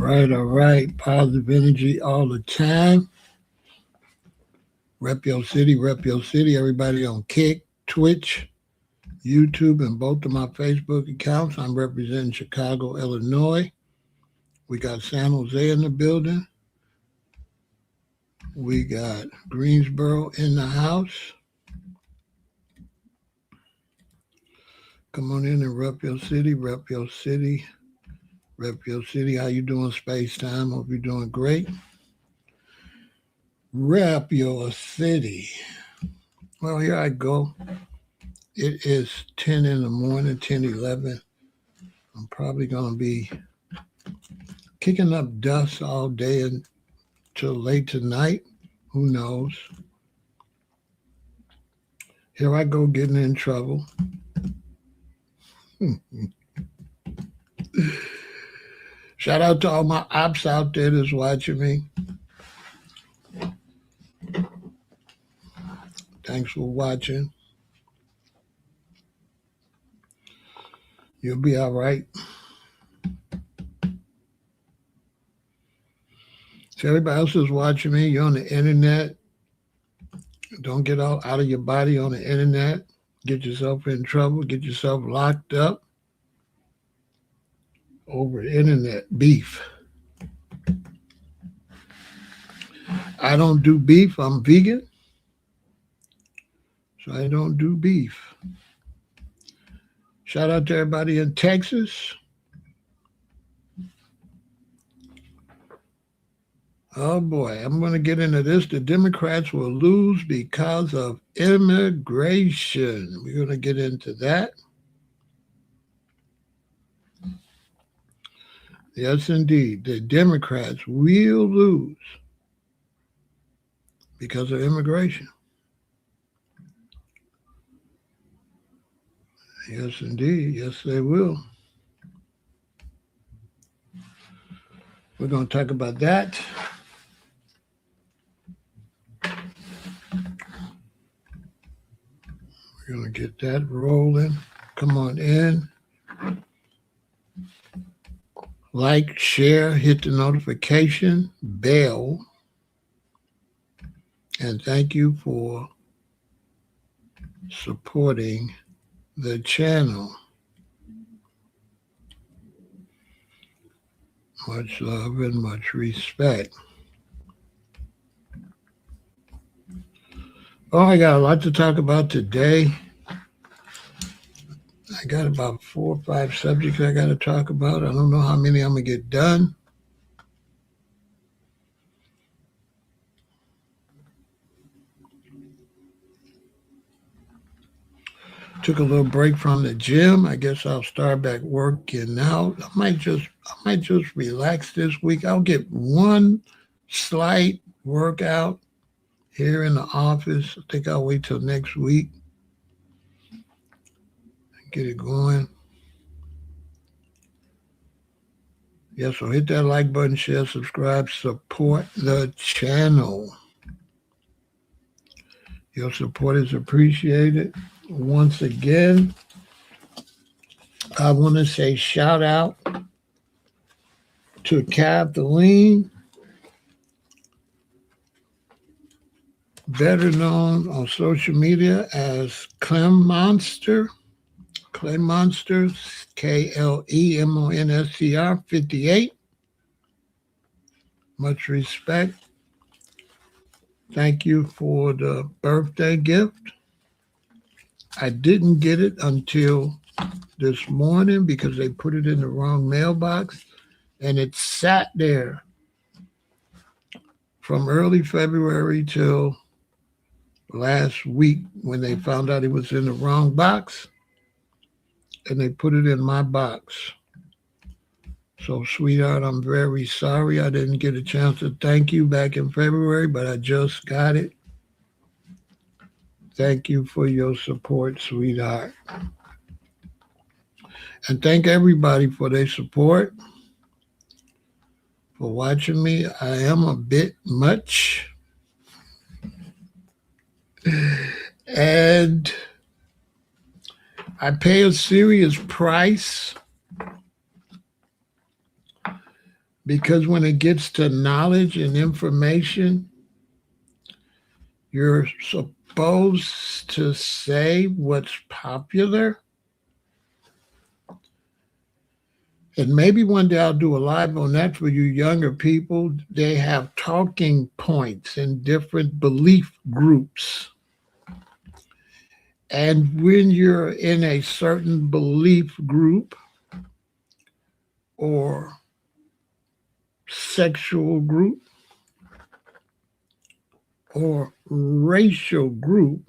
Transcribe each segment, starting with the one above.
All right. Positive energy all the time. Rep your city, rep your city. Everybody on Kick, Twitch, YouTube, and both of my Facebook accounts. I'm representing Chicago, Illinois. We got San Jose in the building. We got Greensboro in the house. Come on in and rep your city, rep your city, rep your city. How you doing, Space Time? Hope you're doing great. Rep your city. Well, here I go. It is 10 in the morning, 10:11. I'm probably going to be kicking up dust all day until late tonight. Who knows? Here I go getting in trouble. Shout out to all my ops out there that's watching me. Thanks for watching. You'll be all right. So everybody else is watching me. You're on the internet. Don't get all out of your body on the internet. Get yourself in trouble. Get yourself locked up over internet beef. I don't do beef. I'm vegan. So I don't do beef. Shout out to everybody in Texas. Oh boy, I'm going to get into this. The Democrats will lose because of immigration. We're going to get into that. Yes, indeed. The Democrats will lose because of immigration. Yes, indeed. Yes, they will. We're going to talk about that. We're going to get that rolling. Come on in. Like, share, hit the notification bell. And thank you for supporting the channel. Much love and much respect. Oh, I got a lot to talk about today. I got about 4 or 5 subjects I got to talk about. I don't know how many I'm going to get done. Took a little break from the gym. I guess I'll start back working out. I might just relax this week. I'll get one slight workout here in the office. I think I'll wait till next week and get it going. Yeah, so hit that like button, share, subscribe, support the channel. Your support is appreciated. Once again, I want to say shout out to Kathleen, better known on social media as Clem Monster. Clay Monster, KLEMONSTR 58. Much respect. Thank you for the birthday gift. I didn't get it until this morning because they put it in the wrong mailbox, and it sat there from early February till last week when they found out it was in the wrong box, and they put it in my box. So, sweetheart, I'm very sorry I didn't get a chance to thank you back in February, but I just got it. Thank you for your support, sweetheart. And thank everybody for their support, for watching me. I am a bit much. And I pay a serious price Because when it gets to knowledge and information, you're supposed to say what's popular. And maybe one day I'll do a live on that for you younger people. They have talking points in different belief groups. And when you're in a certain belief group or sexual group or racial group,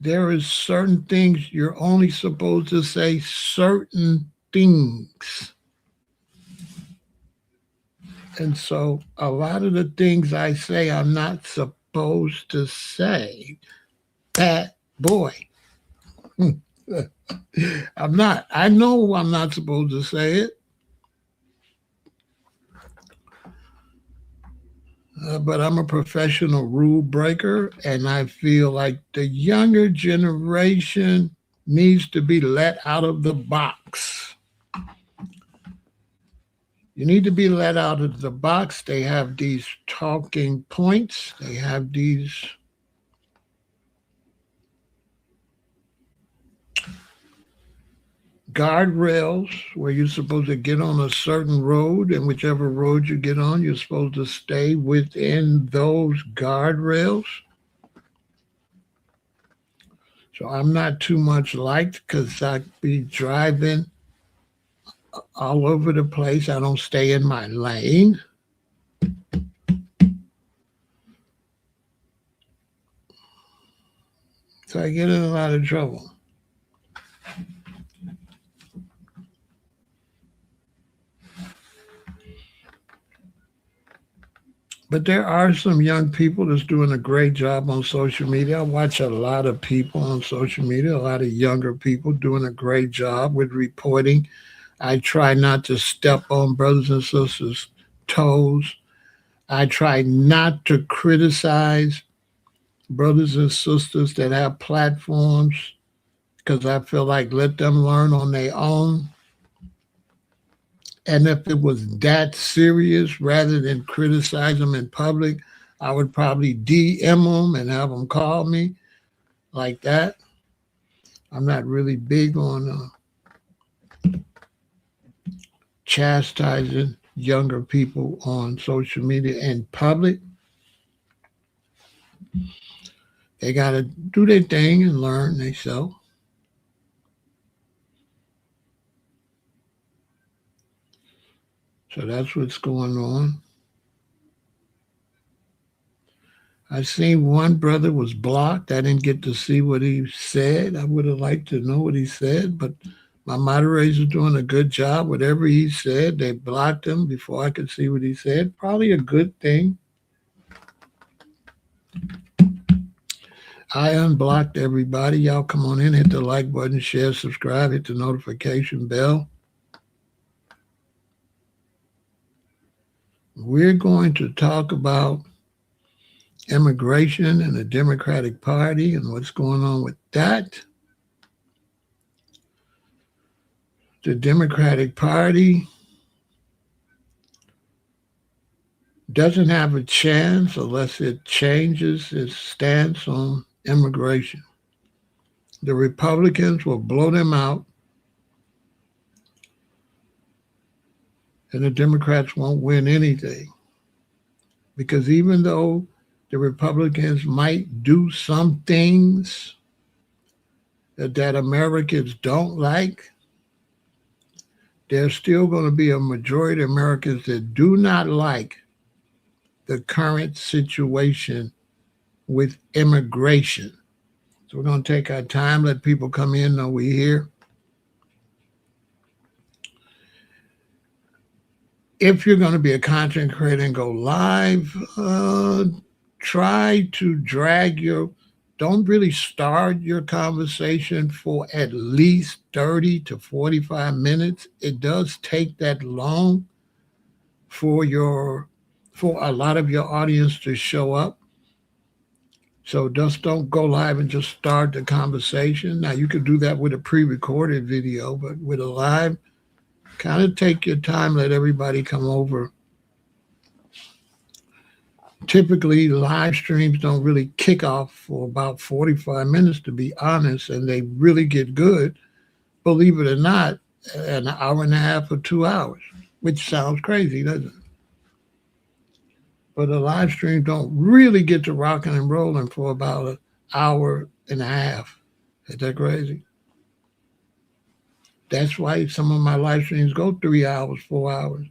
there is certain things you're only supposed to say certain things. And so a lot of the things I say I'm not supposed to say. Bad boy. I'm not. I know I'm not supposed to say it. But I'm a professional rule breaker, and I feel like the younger generation needs to be let out of the box. You need to be let out of the box. They have these talking points. They have these guardrails where you're supposed to get on a certain road, and whichever road you get on, you're supposed to stay within those guardrails. So I'm not too much liked because I be driving all over the place. I don't stay in my lane. So I get in a lot of trouble. But there are some young people that's doing a great job on social media. I watch a lot of people on social media, a lot of younger people doing a great job with reporting. I try not to step on brothers and sisters' toes. I try not to criticize brothers and sisters that have platforms because I feel like let them learn on their own. And if it was that serious, rather than criticize them in public, I would probably DM them and have them call me like that. I'm not really big on chastising younger people on social media in public. They got to do their thing and learn themselves. So that's what's going on. I seen one brother was blocked. I didn't get to see what he said. I would have liked to know what he said, but my moderators are doing a good job. Whatever he said, they blocked him before I could see what he said. Probably a good thing. I unblocked everybody. Y'all come on in, hit the like button, share, subscribe, hit the notification bell. We're going to talk about immigration and the Democratic Party and what's going on with that. The Democratic Party doesn't have a chance unless it changes its stance on immigration. The Republicans will blow them out, and the Democrats won't win anything. Because even though the Republicans might do some things that Americans don't like, there's still going to be a majority of Americans that do not like the current situation with immigration. So we're going to take our time, let people come in, know we're here. If you're going to be a content creator and go live, try to don't really start your conversation for at least 30 to 45 minutes. It does take that long for a lot of your audience to show up. So just don't go live and just start the conversation. Now, you could do that with a pre-recorded video, but with a live, Kind of take your time, let everybody come over. Typically, live streams don't really kick off for about 45 minutes, to be honest, and they really get good, believe it or not, an hour and a half or 2 hours, which sounds crazy, doesn't it? But the live streams don't really get to rocking and rolling for about an hour and a half. Is that crazy? That's why some of my live streams go 3 hours, 4 hours.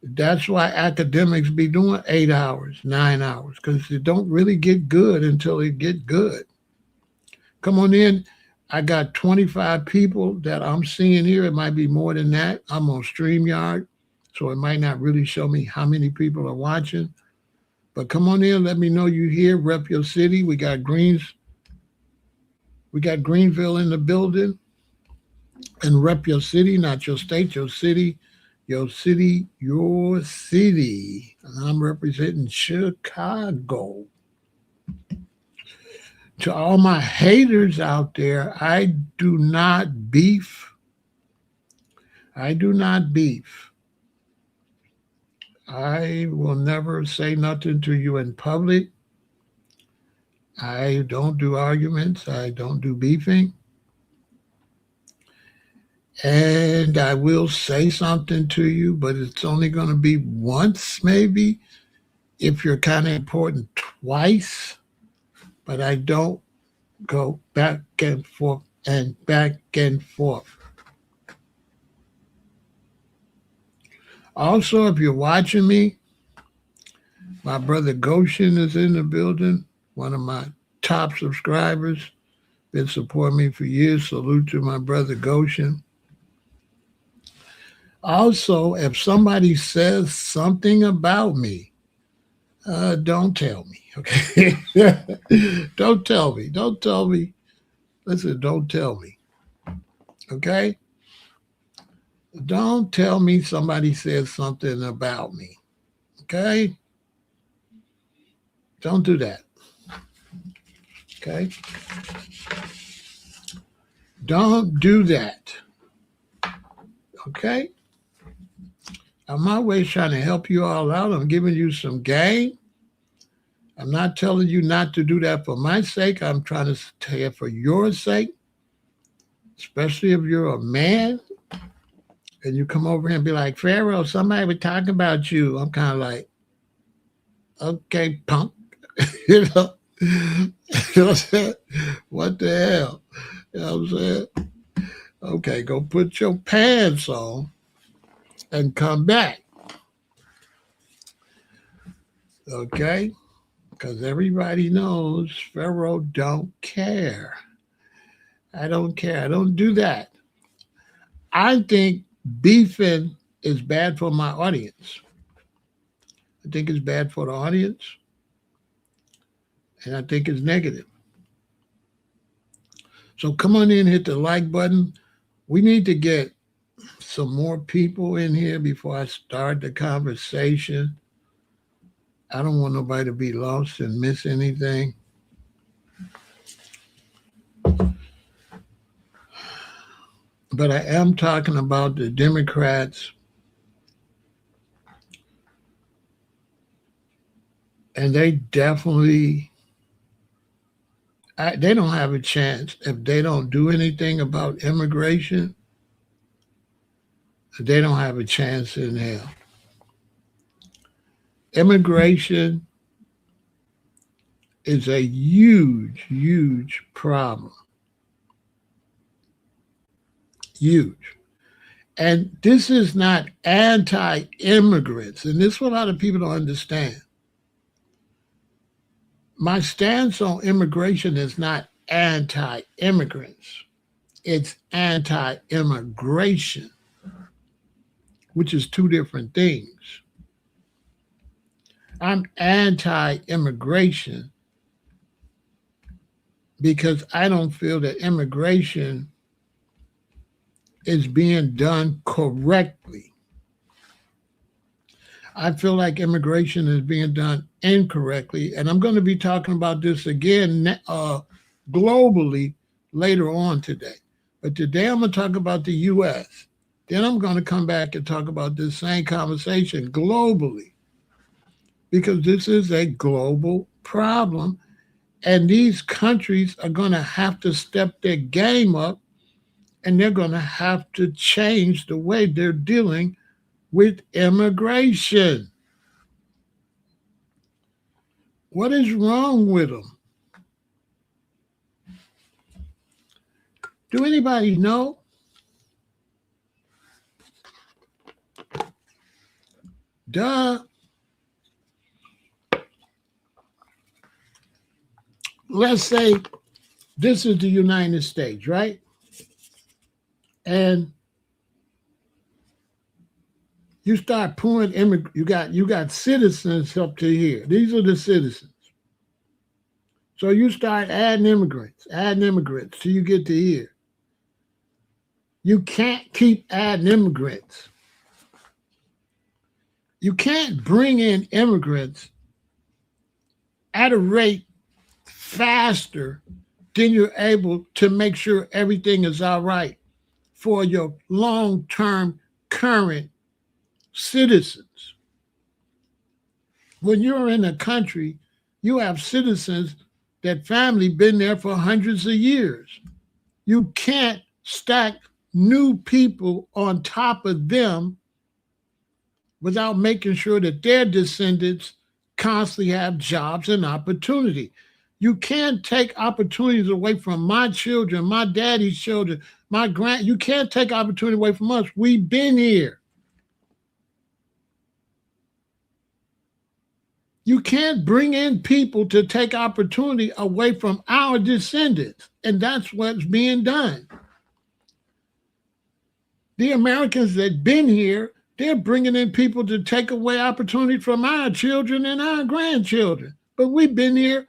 That's why academics be doing 8 hours, 9 hours, because it don't really get good until it get good. Come on in. I got 25 people that I'm seeing here. It might be more than that. I'm on StreamYard, so it might not really show me how many people are watching. But come on in. Let me know you here. Rep your city. We got Greenville in the building. And rep your city, not your state, your city. Your city, your city. And I'm representing Chicago. To all my haters out there, I do not beef. I do not beef. I will never say nothing to you in public. I don't do arguments. I don't do beefing. And I will say something to you, but it's only going to be once, maybe, if you're kind of important, twice. But I don't go back and forth and back and forth. Also, if you're watching me, my brother Goshen is in the building, one of my top subscribers, been supporting me for years. Salute to my brother Goshen. Also, if somebody says something about me, don't tell me, okay? Don't tell me. Don't tell me. Listen, don't tell me, okay? Don't tell me somebody says something about me, okay? Don't do that, okay? Don't do that, okay? I'm always trying to help you all out. I'm giving you some game. I'm not telling you not to do that for my sake. I'm trying to tell you for your sake, especially if you're a man and you come over here and be like, Pharaoh, somebody was talking about you. I'm kind of like, okay, punk. you know what I'm saying? What the hell? You know what I'm saying? Okay, go put your pants on and come back. Okay? Because everybody knows Pharaoh don't care. I don't care. I don't do that. I think beefing is bad for my audience. I think it's bad for the audience. And I think it's negative. So come on in, hit the like button. We need to get some more people in here before I start the conversation. I don't want nobody to be lost and miss anything. But I am talking about the Democrats and they definitely, they don't have a chance if they don't do anything about immigration. They don't have a chance in hell. Immigration is a huge, huge problem. Huge. And this is not anti-immigrants. And this is what a lot of people don't understand. My stance on immigration is not anti-immigrants. It's anti-immigration, which is two different things. I'm anti-immigration because I don't feel that immigration is being done correctly. I feel like immigration is being done incorrectly, and I'm going to be talking about this again globally later on today. But today I'm going to talk about the U.S. Then I'm going to come back and talk about this same conversation globally, because this is a global problem. And these countries are going to have to step their game up, and they're going to have to change the way they're dealing with immigration. What is wrong with them? Do anybody know? Duh. Let's say this is the United States, right? And you start pouring you got citizens up to here. These are the citizens. So you start adding immigrants till you get to here. You can't keep adding immigrants. You can't bring in immigrants at a rate faster than you're able to make sure everything is all right for your long-term current citizens. When you're in a country, you have citizens that family been there for hundreds of years. You can't stack new people on top of them without making sure that their descendants constantly have jobs and opportunity. You can't take opportunities away from my children, my daddy's children, you can't take opportunity away from us. We've been here. You can't bring in people to take opportunity away from our descendants. And that's what's being done. The Americans that been here, they're bringing in people to take away opportunity from our children and our grandchildren. But we've been here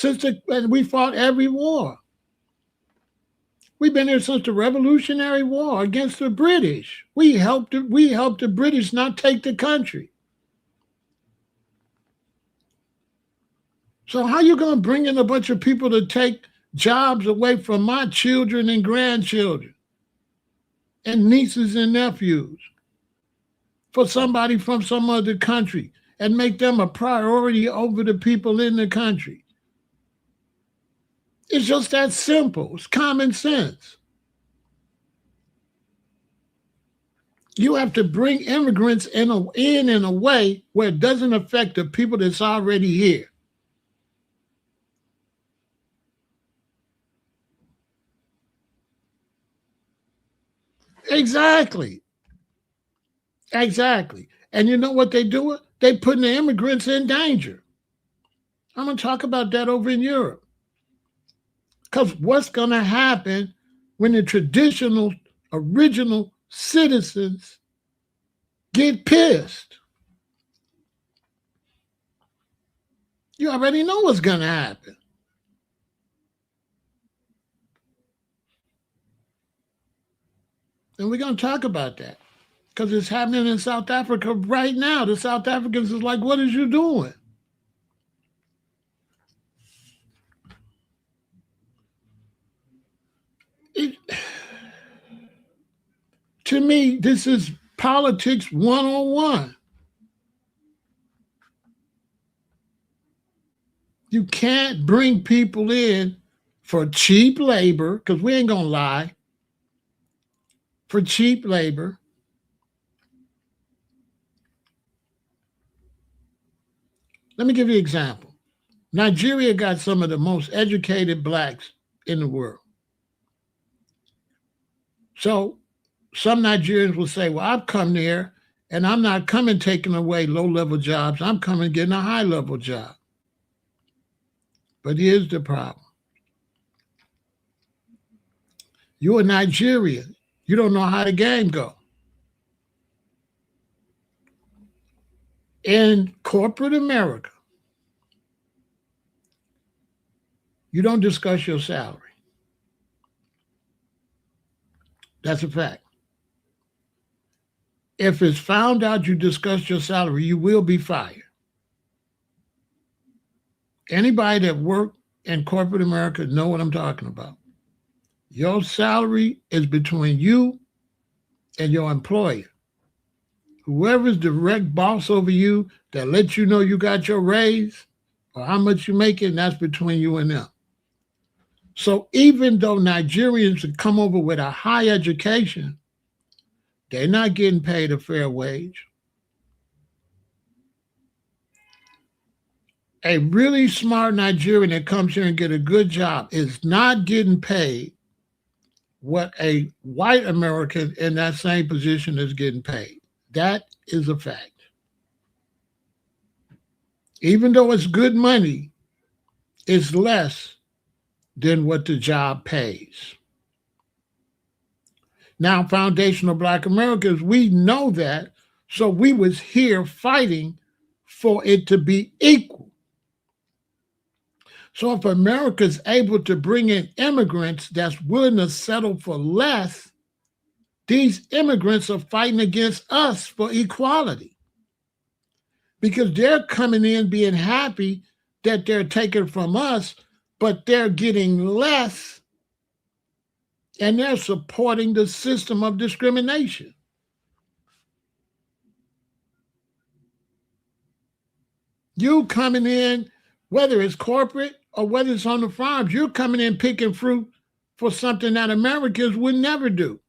and we fought every war. We've been here since the Revolutionary War against the British. We helped the British not take the country. So how you going to bring in a bunch of people to take jobs away from my children and grandchildren and nieces and nephews for somebody from some other country and make them a priority over the people in the country? It's just that simple. It's common sense. You have to bring immigrants in a way where it doesn't affect the people that's already here. Exactly. And you know what they do? They putting the immigrants in danger. I'm going to talk about that over in Europe. Because what's going to happen when the traditional, original citizens get pissed? You already know what's going to happen. And we're going to talk about that because it's happening in South Africa right now. The South Africans is like, what is you doing? To me, this is politics 101. You can't bring people in for cheap labor, because we ain't going to lie, for cheap labor. Let me give you an example. Nigeria got some of the most educated blacks in the world. So some Nigerians will say, well, I've come there and I'm not coming taking away low-level jobs. I'm coming getting a high-level job. But here's the problem. You're a Nigerian. You don't know how the game goes. In corporate America, you don't discuss your salary. That's a fact. If it's found out you discussed your salary, you will be fired. Anybody that worked in corporate America know what I'm talking about. Your salary is between you and your employer. Whoever's direct boss over you that lets you know you got your raise or how much you're making, that's between you and them. So even though Nigerians have come over with a high education, they're not getting paid a fair wage. A really smart Nigerian that comes here and get a good job is not getting paid what a white American in that same position is getting paid. That is a fact. Even though it's good money, it's less than what the job pays. Now, foundational Black Americans, we know that, so we was here fighting for it to be equal. So if America's able to bring in immigrants that's willing to settle for less, these immigrants are fighting against us for equality because they're coming in being happy that they're taken from us, but they're getting less and they're supporting the system of discrimination. You coming in, whether it's corporate or whether it's on the farms, you're coming in picking fruit for something that Americans would never do.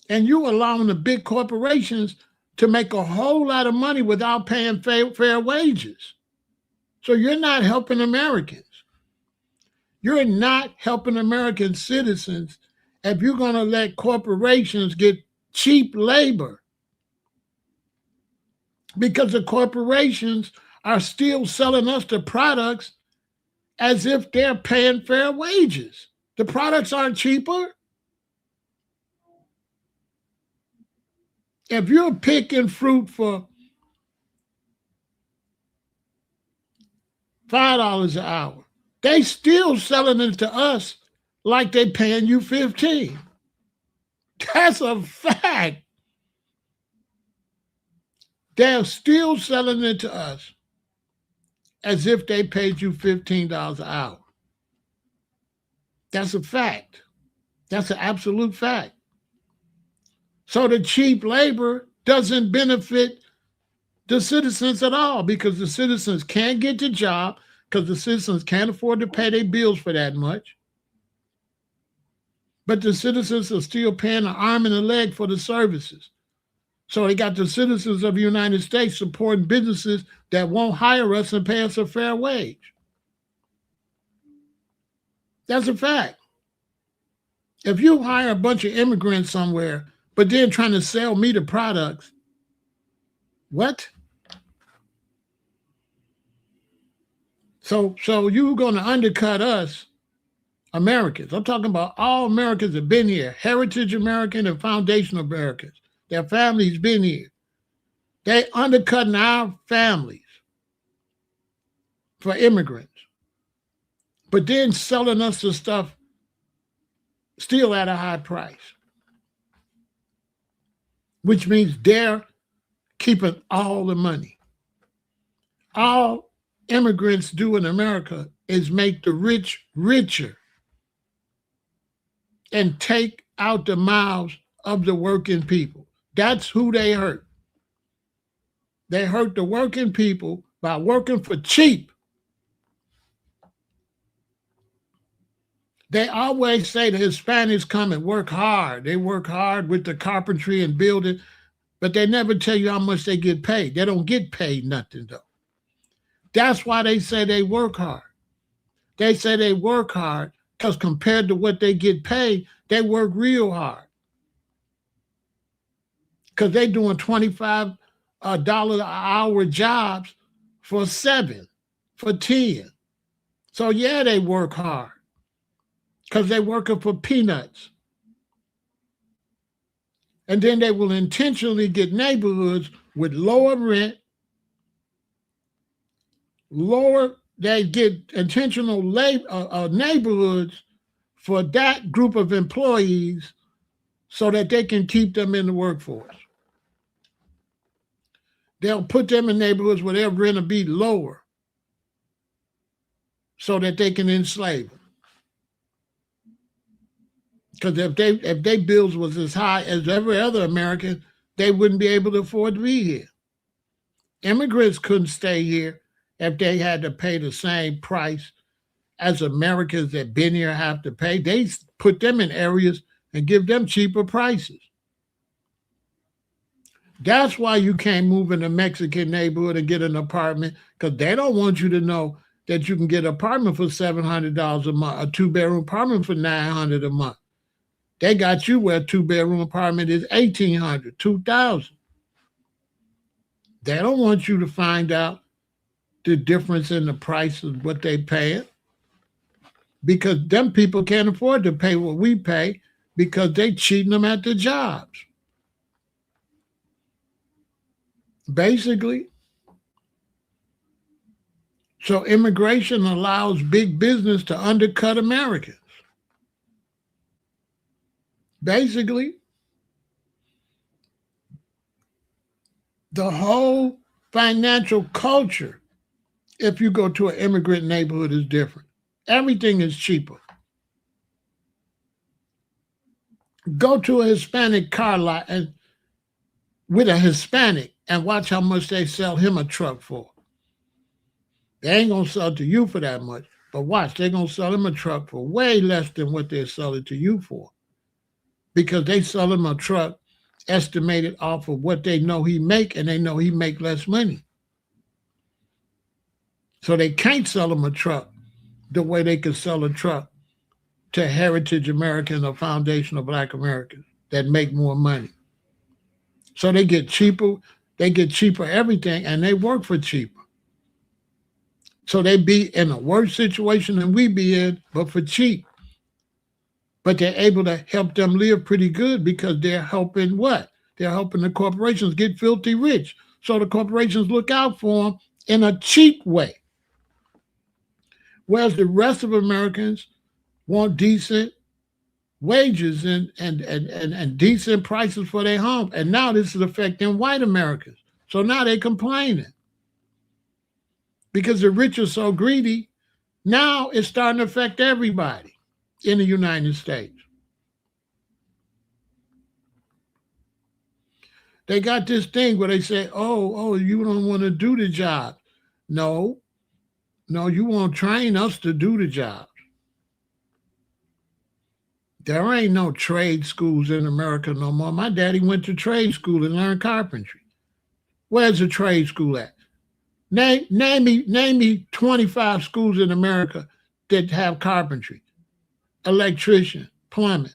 And you allowing the big corporations to make a whole lot of money without paying fair wages. So you're not helping Americans. You're not helping American citizens if you're going to let corporations get cheap labor. Because the corporations are still selling us the products as if they're paying fair wages. The products aren't cheaper. If you're picking fruit for $5 an hour, they still selling it to us like they paying you $15. That's a fact. They're still selling it to us as if they paid you $15 an hour. That's a fact. That's an absolute fact. So the cheap labor doesn't benefit the citizens at all because the citizens can't get the job because the citizens can't afford to pay their bills for that much. But the citizens are still paying an arm and a leg for the services. So they got the citizens of the United States supporting businesses that won't hire us and pay us a fair wage. That's a fact. If you hire a bunch of immigrants somewhere, but then trying to sell me the products, what? So you're going to undercut us, Americans. I'm talking about all Americans have been here, heritage American and foundational Americans. Their families been here. They undercutting our families for immigrants, but then selling us the stuff still at a high price, which means they're keeping all the money. All immigrants do in America is make the rich richer and take out the mouths of the working people. That's who they hurt. They hurt the working people by working for cheap. They always say the Hispanics come and work hard. They work hard with the carpentry and building, but they never tell you how much they get paid. They don't get paid nothing, though. That's why they say they work hard. They say they work hard because compared to what they get paid, they work real hard. Because they're doing $25 an hour jobs for 7, for 10. So yeah, they work hard because they're working for peanuts. And then they will intentionally get neighborhoods with lower rent, they get intentional neighborhoods for that group of employees so that they can keep them in the workforce. They'll put them in neighborhoods where their rent will be lower so that they can enslave them. Because if they bills was as high as every other American, they wouldn't be able to afford to be here. Immigrants couldn't stay here if they had to pay the same price as Americans that been here have to pay. They put them in areas and give them cheaper prices. That's why you can't move in a Mexican neighborhood and get an apartment, because they don't want you to know that you can get an apartment for $700 a month, a 2-bedroom apartment for $900 a month. They got you where a 2-bedroom apartment is $1,800, $2,000. They don't want you to find out the difference in the price of what they paying, because them people can't afford to pay what we pay because they cheating them at the jobs. Basically. So immigration allows big business to undercut Americans. Basically, the whole financial culture, if you go to an immigrant neighborhood, is different. Everything is cheaper. Go to a Hispanic car lot and with a Hispanic and watch how much they sell him a truck for. They ain't gonna sell it to you for that much, but watch, they're gonna sell him a truck for way less than what they're selling to you for, because they sell him a truck estimated off of what they know he make, and they know he make less money. So they can't sell him a truck the way they could sell a truck to Heritage Americans or Foundation of Black Americans that make more money. So they get cheaper everything, and they work for cheaper. So they be in a worse situation than we be in, but for cheap. But they're able to help them live pretty good because they're helping what? They're helping the corporations get filthy rich. So the corporations look out for them in a cheap way. Whereas the rest of Americans want decent wages and decent prices for their home. And now this is affecting white Americans. So now they're complaining. Because the rich are so greedy, now it's starting to affect everybody in the United States. They got this thing where they say, oh, you don't want to do the job. No, you won't train us to do the job. There ain't no trade schools in America no more. My daddy went to trade school and learned carpentry. Where's the trade school at? Name me 25 schools in America that have carpentry, electrician, plumbing.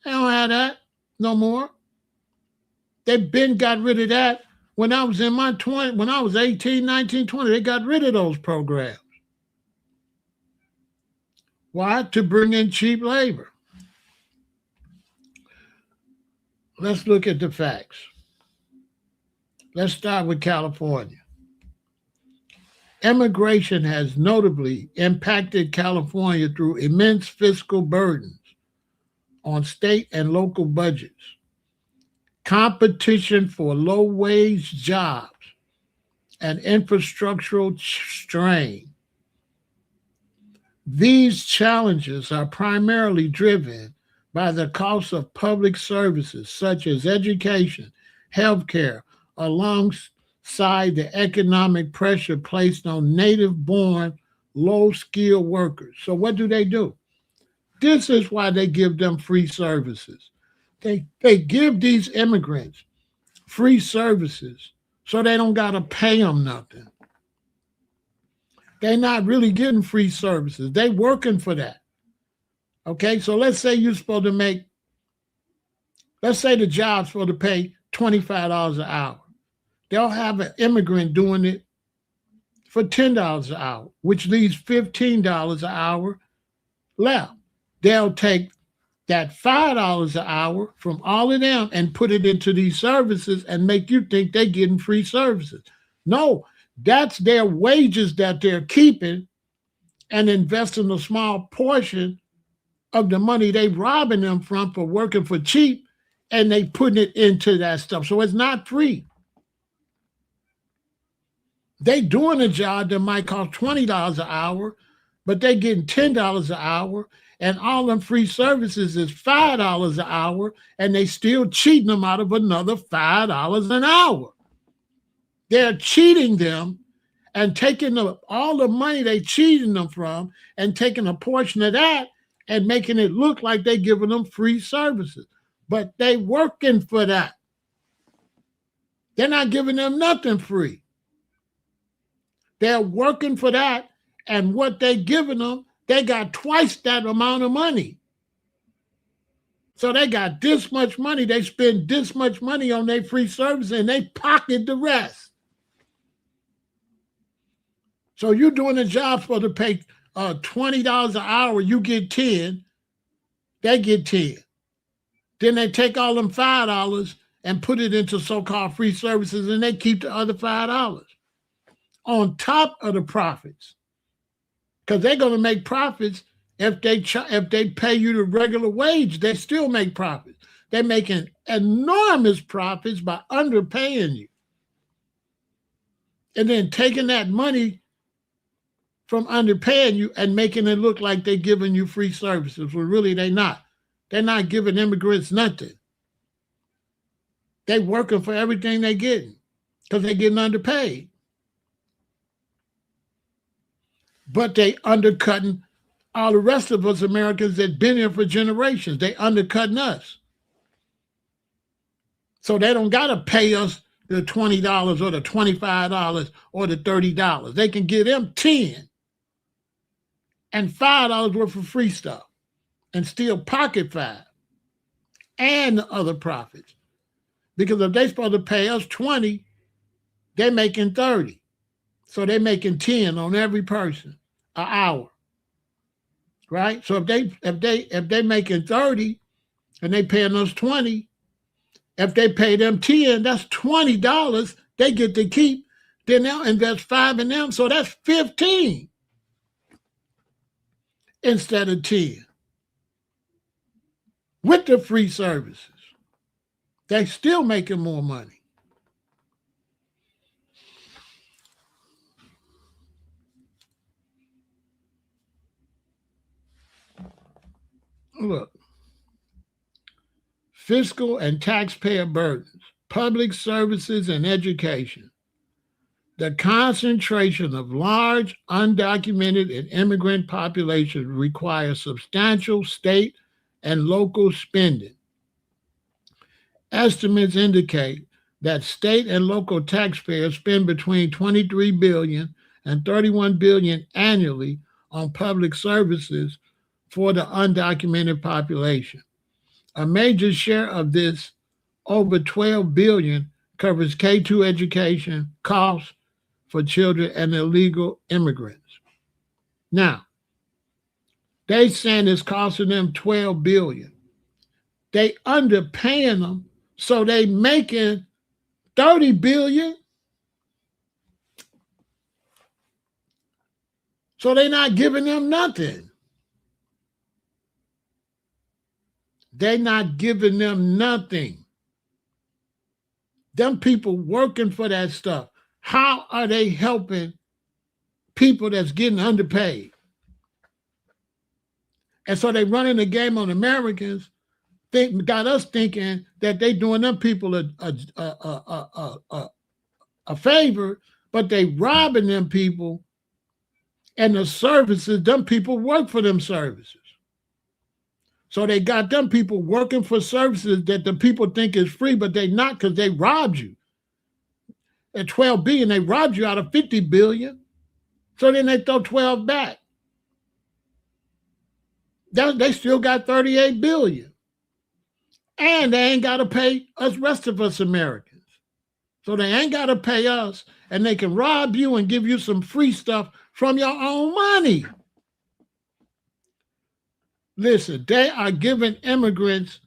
They don't have that no more. They've been got rid of that. When I was in my 20s, when I was 18, 19, 20, they got rid of those programs. Why? To bring in cheap labor. Let's look at the facts. Let's start with California. Immigration has notably impacted California through immense fiscal burdens on state and local budgets, competition for low-wage jobs, and infrastructural strain. These challenges are primarily driven by the cost of public services such as education, healthcare, alongside the economic pressure placed on native-born, low-skilled workers. So what do? This is why they give them free services. They give these immigrants free services so they don't got to pay them nothing. They're not really getting free services. They working for that. Okay, so let's say you're supposed to make, let's say the job's supposed to pay $25 an hour. They'll have an immigrant doing it for $10 an hour, which leaves $15 an hour left. They'll take that $5 an hour from all of them and put it into these services and make you think they're getting free services. No, that's their wages that they're keeping and investing a small portion of the money they robbing them from for working for cheap, and they putting it into that stuff. So it's not free. They doing a job that might cost $20 an hour, but they getting $10 an hour, and all them free services is $5 an hour, and they still cheating them out of another $5 an hour. They're cheating them and taking all the money they cheating them from and taking a portion of that and making it look like they giving them free services. But they working for that. They're not giving them nothing free. They're working for that, and what they giving them, they got twice that amount of money. So they got this much money. They spend this much money on their free service, and they pocket the rest. So you're doing a job for to pay $20 an hour, you get 10, they get 10. Then they take all them $5 and put it into so-called free services, and they keep the other $5 on top of the profits, because they're going to make profits. If they pay you the regular wage, they still make profits. They're making enormous profits by underpaying you, and then taking that money from underpaying you and making it look like they're giving you free services, when really they're not. They're not giving immigrants nothing. They're working for everything they're getting because they're getting underpaid. But they undercutting all the rest of us Americans that been here for generations. They undercutting us. So they don't got to pay us the $20 or the $25 or the $30. They can give them 10 and $5 worth of free stuff and still pocket 5 and the other profits. Because if they're supposed to pay us 20, they're making 30. So they're making 10 on every person an hour. Right? So if they making 30 and they paying us 20, if they pay them 10, that's $20 they get to keep. Then they'll invest 5 in them. So that's 15 instead of 10. With the free services, they're still making more money. Look, fiscal and taxpayer burdens, public services and education. The concentration of large, undocumented, and immigrant populations requires substantial state and local spending. Estimates indicate that state and local taxpayers spend between $23 billion and $31 billion annually on public services for the undocumented population. A major share of this, over $12 billion, covers K-2 education costs for children and illegal immigrants. Now, they saying it's costing them $12 billion. They underpaying them, so they making $30 billion. So they're not giving them nothing. They're not giving them nothing. Them people working for that stuff. How are they helping people that's getting underpaid? And so they running the game on Americans, got us thinking that they doing them people a favor, but they robbing them people and the services, them people work for them services. So they got them people working for services that the people think is free, but they not, because they robbed you. At $12 billion, they robbed you out of $50 billion. So then they throw 12 back. They still got $38 billion. And they ain't got to pay us rest of us Americans. So they ain't got to pay us, and they can rob you and give you some free stuff from your own money. Listen, they are giving immigrants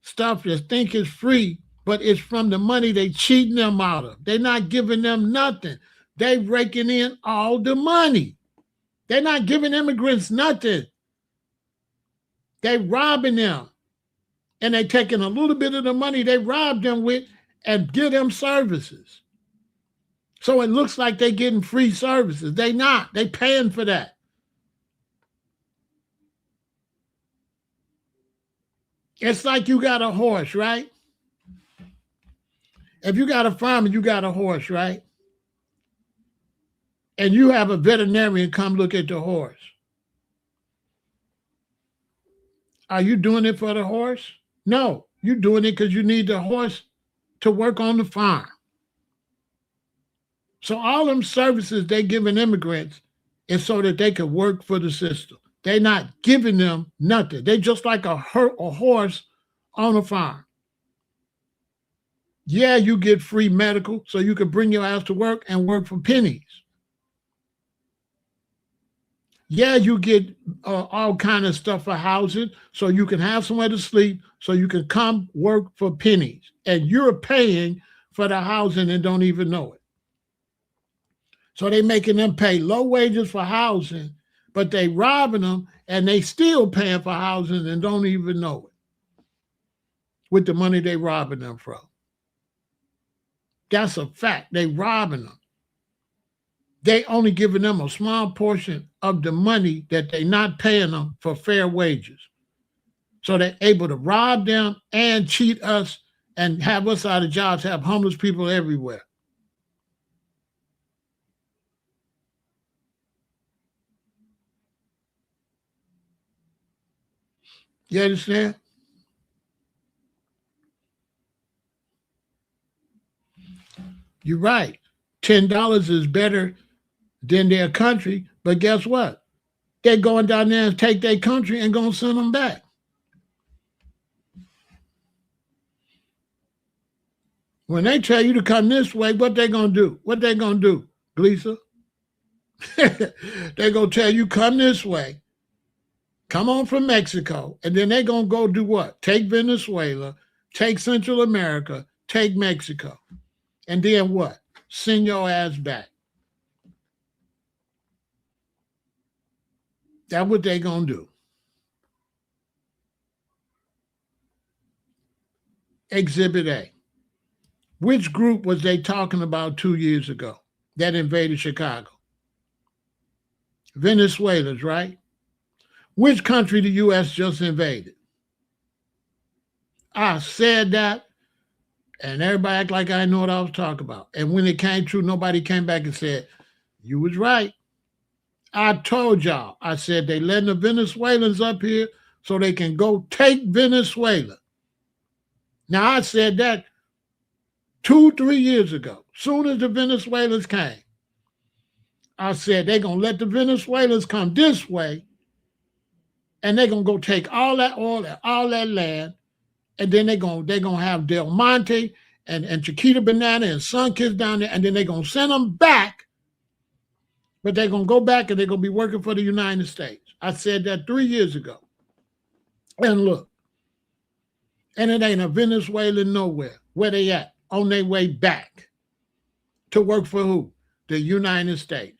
stuff that think is free, but it's from the money they cheating them out of. They're not giving them nothing. They raking in all the money. They're not giving immigrants nothing. They robbing them. And they taking a little bit of the money they robbed them with and give them services. So it looks like they getting free services. They not. They paying for that. It's like you got a horse, right? If you got a farm and you got a horse, right? And you have a veterinarian come look at the horse. Are you doing it for the horse? No, you're doing it because you need the horse to work on the farm. So all them services they giving immigrants is so that they can work for the system. They're not giving them nothing. They just like a horse on a farm. Yeah, you get free medical so you can bring your ass to work and work for pennies. Yeah, you get all kind of stuff for housing so you can have somewhere to sleep so you can come work for pennies. And you're paying for the housing and don't even know it. So they making them pay low wages for housing, but they robbing them and they still paying for housing and don't even know it with the money they robbing them from. That's a fact. They robbing them. They only giving them a small portion of the money that they not paying them for fair wages. So they're able to rob them and cheat us and have us out of jobs, have homeless people everywhere. You understand? You're right. $10 is better than their country, but guess what? They're going down there and take their country and gonna send them back. When they tell you to come this way, what they gonna do? What they gonna do, Gleesa? They gonna tell you come this way, come on from Mexico, and then they gonna go do what? Take Venezuela, take Central America, take Mexico, and then what? Send your ass back. That's what they gonna do. Exhibit A. Which group was they talking about 2 years ago that invaded Chicago? Venezuelans, right? Which country the U.S. just invaded? I said that, and everybody act like I know what I was talking about. And when it came true, nobody came back and said, you was right. I told y'all. I said they letting the Venezuelans up here so they can go take Venezuela. Now, I said that 2-3 years ago. Soon as the Venezuelans came, I said they're going to let the Venezuelans come this way, and they're going to go take all that oil and all that land, and then they're going to have Del Monte and Chiquita Banana and Sunkist down there, and then they're going to send them back, but they're going to go back and they're going to be working for the United States. I said that 3 years ago. And look, and it ain't a Venezuelan nowhere. Where they at? On their way back to work for who? The United States.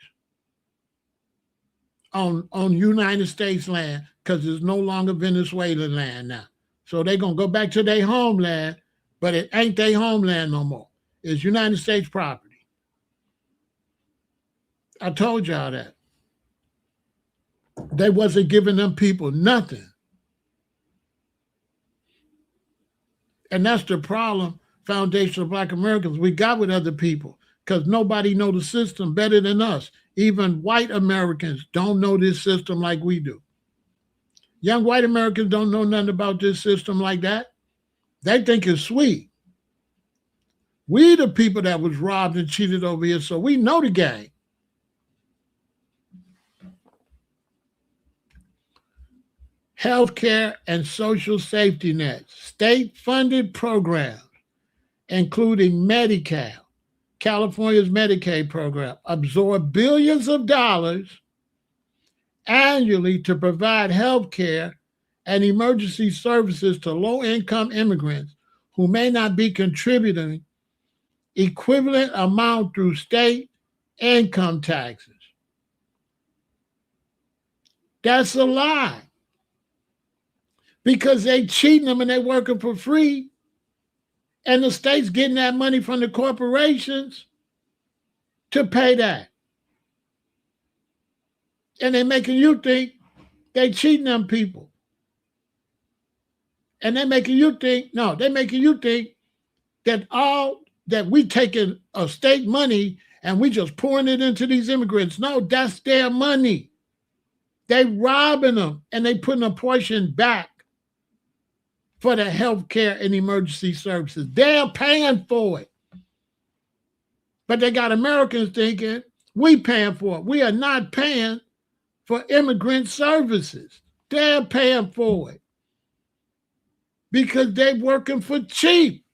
On United States land, because there's no longer Venezuelan land now. So they're going to go back to their homeland, but it ain't their homeland no more. It's United States property. I told y'all that. They wasn't giving them people nothing. And that's the problem, Foundation of Black Americans, we got with other people, because nobody know the system better than us. Even white Americans don't know this system like we do. Young white Americans don't know nothing about this system like that. They think it's sweet. We the people that was robbed and cheated over here, so we know the game. Healthcare and social safety nets, state-funded programs, including Medicaid, California's Medicaid program, absorb billions of dollars annually to provide health care and emergency services to low-income immigrants who may not be contributing equivalent amount through state income taxes. That's a lie. Because they cheating them and they working for free, and the state's getting that money from the corporations to pay that. And they're making you think they cheating them people. And they're making you think, no, they're making you think that all that we taking state money and we just pouring it into these immigrants. No, that's their money. They robbing them and they putting a portion back for the health care and emergency services. They're paying for it. But they got Americans thinking we paying for it. We are not paying for immigrant services. They're paying for it because they're working for cheap.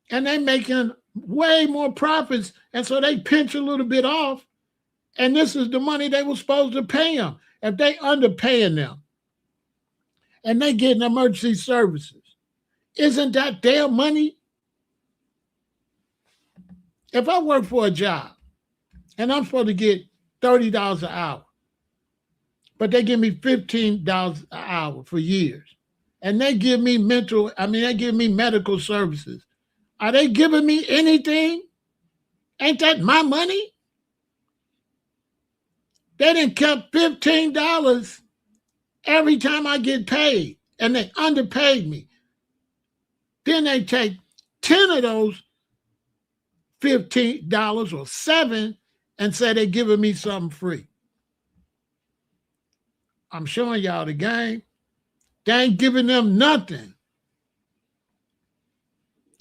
And they're making way more profits. And so they pinch a little bit off. And this is the money they were supposed to pay them. If they underpaying them and they getting emergency services, isn't that their money? If I work for a job and I'm supposed to get $30 an hour, but they give me $15 an hour for years, and they give me medical services, are they giving me anything? Ain't that my money? They done kept $15 every time I get paid, and they underpaid me. Then they take 10 of those $15 or 7 and say they're giving me something free. I'm showing y'all the game. They ain't giving them nothing.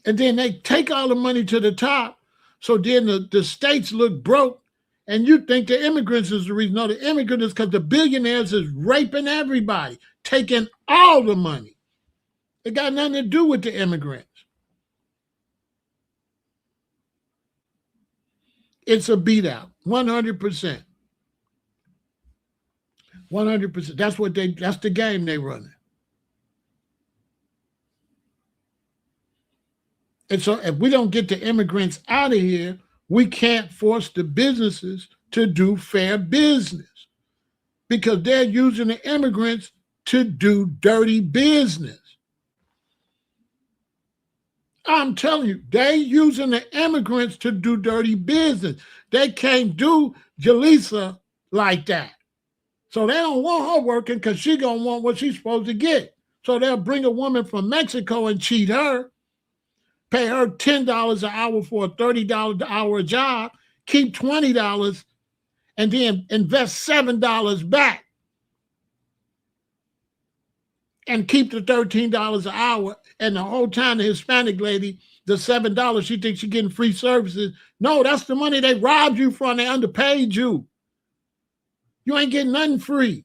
And then they take all the money to the top. So then the states look broke. And you think the immigrants is the reason. No, the immigrants is because the billionaires is raping everybody, taking all the money. It got nothing to do with the immigrants. It's a beat out, 100%. 100%. That's the game they running. And so if we don't get the immigrants out of here, we can't force the businesses to do fair business because they're using the immigrants to do dirty business. I'm telling you, they using the immigrants to do dirty business. They can't do Jaleesa like that. So they don't want her working because she going to want what she's supposed to get. So they'll bring a woman from Mexico and cheat her, pay her $10 an hour for a $30 an hour job, keep $20, and then invest $7 back and keep the $13 an hour. And the whole time the Hispanic lady, the $7, she thinks she's getting free services. No, that's the money they robbed you from. They underpaid you. You ain't getting nothing free.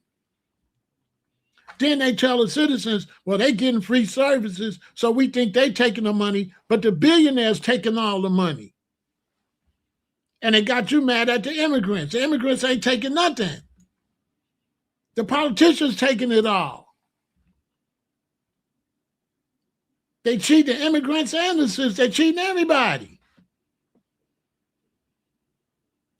Then they tell the citizens, well, they getting free services, so we think they taking the money, but the billionaires taking all the money. And they got you mad at the immigrants. The immigrants ain't taking nothing. The politicians taking it all. They cheat the immigrants and the citizens. They cheating everybody.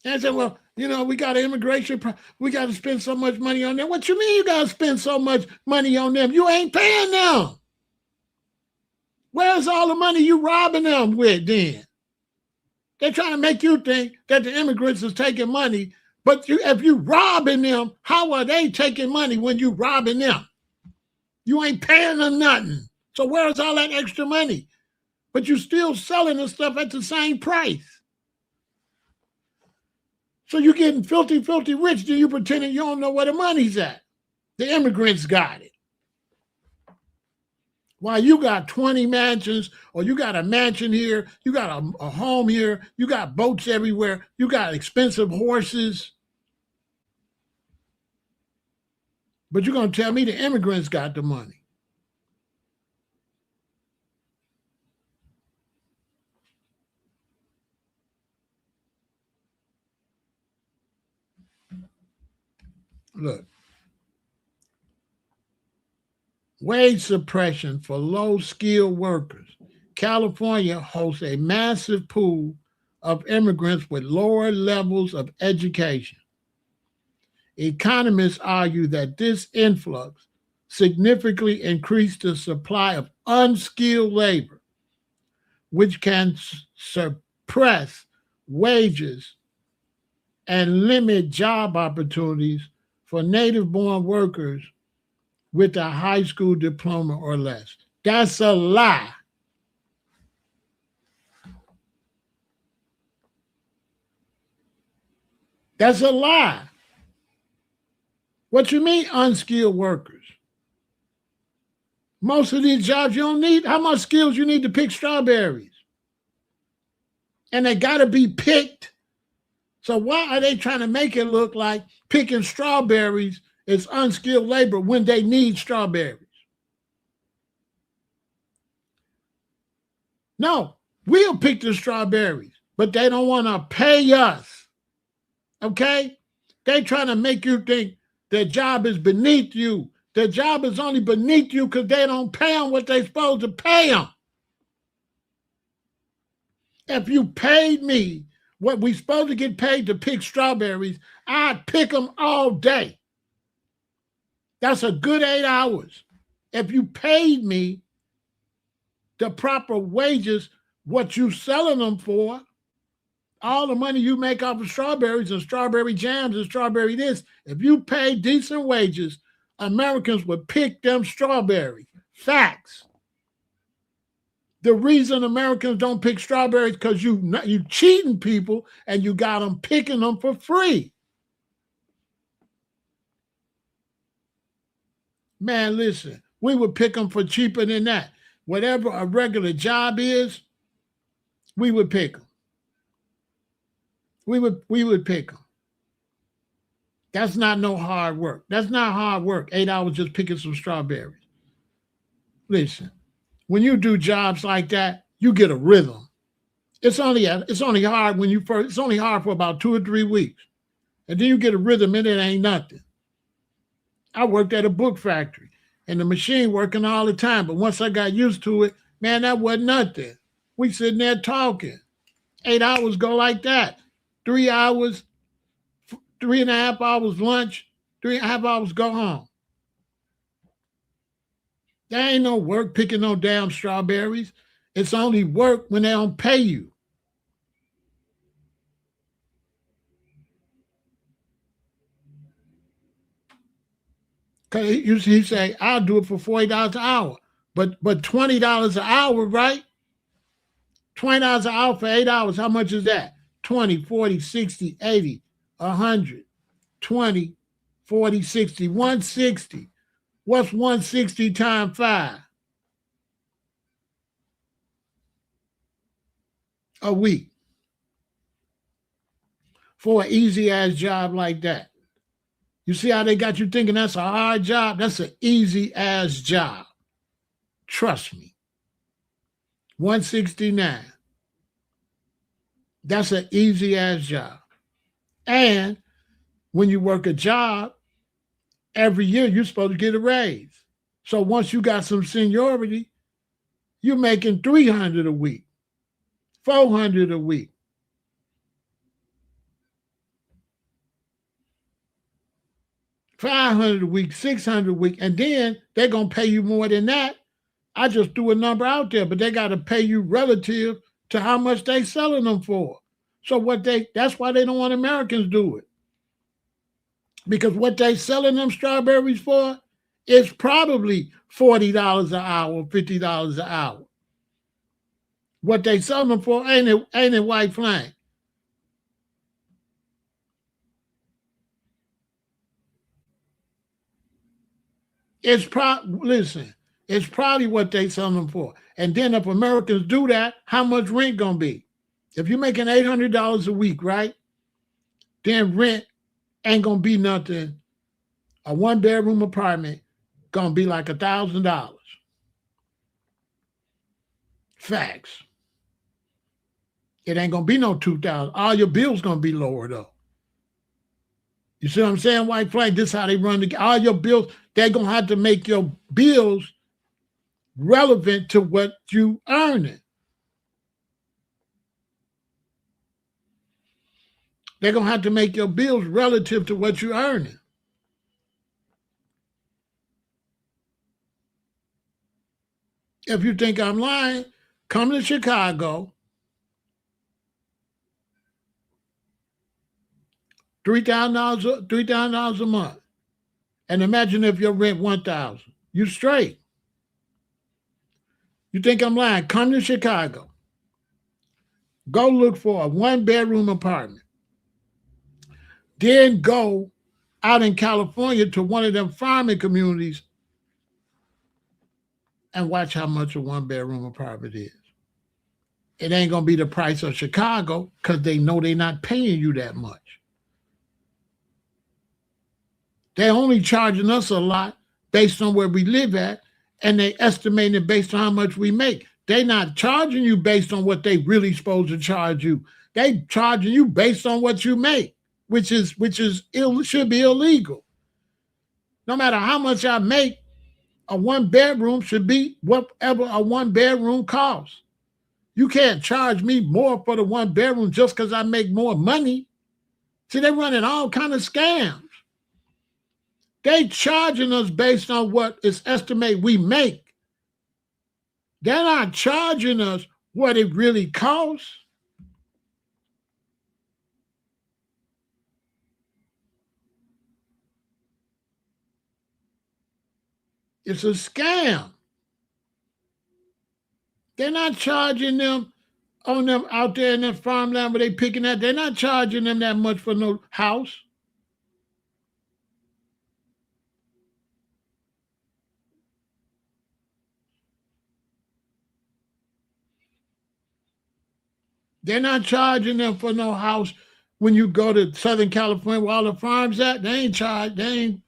And I said, well, we got an immigration, we got to spend so much money on them. What you mean you got to spend so much money on them? You ain't paying them. Where's all the money you robbing them with then? They're trying to make you think that the immigrants is taking money, but if you robbing them, how are they taking money when you robbing them? You ain't paying them nothing. So where's all that extra money? But you still selling the stuff at the same price. So you're getting filthy, filthy rich. Do you pretending you don't know where the money's at? The immigrants got it. While you got 20 mansions, or you got a mansion here, you got a home here, you got boats everywhere, you got expensive horses. But you're going to tell me the immigrants got the money. Look, wage suppression for low-skilled workers. California hosts a massive pool of immigrants with lower levels of education. Economists argue that this influx significantly increased the supply of unskilled labor, which can suppress wages and limit job opportunities for native-born workers with a high school diploma or less. That's a lie. That's a lie. What you mean, unskilled workers? Most of these jobs you don't need. How much skills you need to pick strawberries? And they got to be picked. So why are they trying to make it look like picking strawberries is unskilled labor when they need strawberries? No, we'll pick the strawberries, but they don't want to pay us. Okay? They trying to make you think their job is beneath you. Their job is only beneath you because they don't pay them what they're supposed to pay them. If you paid me what we supposed to get paid to pick strawberries, I'd pick them all day. That's a good 8 hours. If you paid me the proper wages, what you selling them for, all the money you make off of strawberries and strawberry jams and strawberry this, if you pay decent wages, Americans would pick them strawberries. Facts. The reason Americans don't pick strawberries because you cheating people and you got them picking them for free. Man, listen, we would pick them for cheaper than that. Whatever a regular job is, we would pick them. We would pick them. That's not no hard work. That's not hard work. 8 hours just picking some strawberries. Listen, when you do jobs like that, you get a rhythm. It's only hard when it's only hard for about 2 or 3 weeks. And then you get a rhythm and it ain't nothing. I worked at a book factory and the machine working all the time. But once I got used to it, man, that wasn't nothing. We sitting there talking. 8 hours go like that. 3 hours, 3.5 hours lunch, 3.5 hours go home. There ain't no work picking no damn strawberries. It's only work when they don't pay you. Cause he say, I'll do it for $40 an hour. But $20 an hour, right? $20 an hour for 8 hours. How much is that? 20, 40, 60, 80, 100, 20, 40, 60, 160. What's 160 times 5? A week. For an easy ass job like that. You see how they got you thinking that's a hard job? That's an easy ass job. Trust me. 169. That's an easy ass job. And when you work a job, every year you're supposed to get a raise. So once you got some seniority, you're making $300 a week, $400 a week. $500 a week, $600 a week, and then they're gonna pay you more than that. I just threw a number out there, but they got to pay you relative to how much they selling them for. So that's why they don't want Americans do it. Because what they selling them strawberries for is probably $40 an hour, $50 an hour. What they selling them for ain't it white flame. Listen, it's probably what they selling them for. And then if Americans do that, how much rent gonna be? If you're making $800 a week, right? Then rent ain't gonna be nothing. A 1-bedroom apartment gonna be like $1,000. Facts. It ain't gonna be no 2,000. All your bills gonna be lower though. You see what I'm saying, white flag? This is how they run all your bills. They're gonna have to make your bills relevant to what you earning. They're gonna have to make your bills relative to what you're earning. If you think I'm lying, come to Chicago. $3,000 a month. And imagine if your rent 1,000. You straight. You think I'm lying? Come to Chicago. Go look for a 1-bedroom apartment. Then go out in California to one of them farming communities and watch how much a 1-bedroom apartment is. It ain't gonna be the price of Chicago because they know they're not paying you that much. They're only charging us a lot based on where we live at, and they estimate it based on how much we make. They're not charging you based on what they really supposed to charge you. They charging you based on what you make, which should be illegal. No matter how much I make, a 1-bedroom should be whatever a 1-bedroom costs. You can't charge me more for the 1-bedroom just because I make more money. See, they're running all kind of scams. They charging us based on what is estimated we make. They're not charging us what it really costs. It's a scam. They're not charging them on them out there in that farmland where they picking at. They're not charging them that much for no house. They're not charging them for no house when you go to Southern California where all the farms at. They ain't charged. They ain't.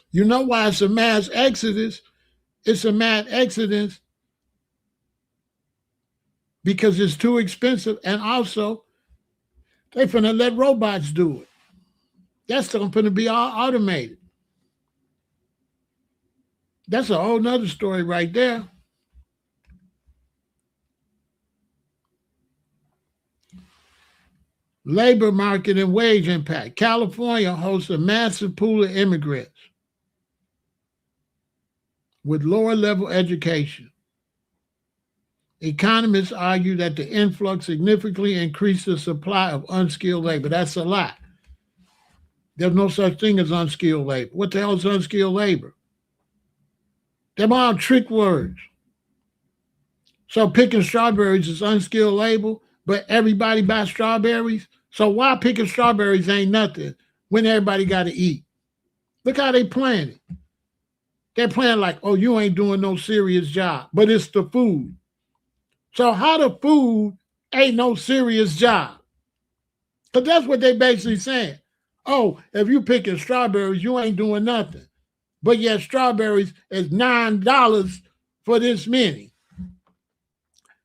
You know why it's a mass exodus? It's a mass exodus because it's too expensive, and also they're finna let robots do it. That's going to be all automated. That's a whole nother story right there. Labor market and wage impact. California hosts a massive pool of immigrants with lower level education. Economists argue that the influx significantly increased the supply of unskilled labor. That's a lie. There's no such thing as unskilled labor. What the hell is unskilled labor? They're all trick words. So picking strawberries is unskilled labor, but everybody buys strawberries. So why picking strawberries ain't nothing when everybody got to eat? Look how they playing it. They're playing like, oh, you ain't doing no serious job, but it's the food. So how the food ain't no serious job? Because that's what they basically saying. Oh, if you picking strawberries, you ain't doing nothing. But yet strawberries is $9 for this many.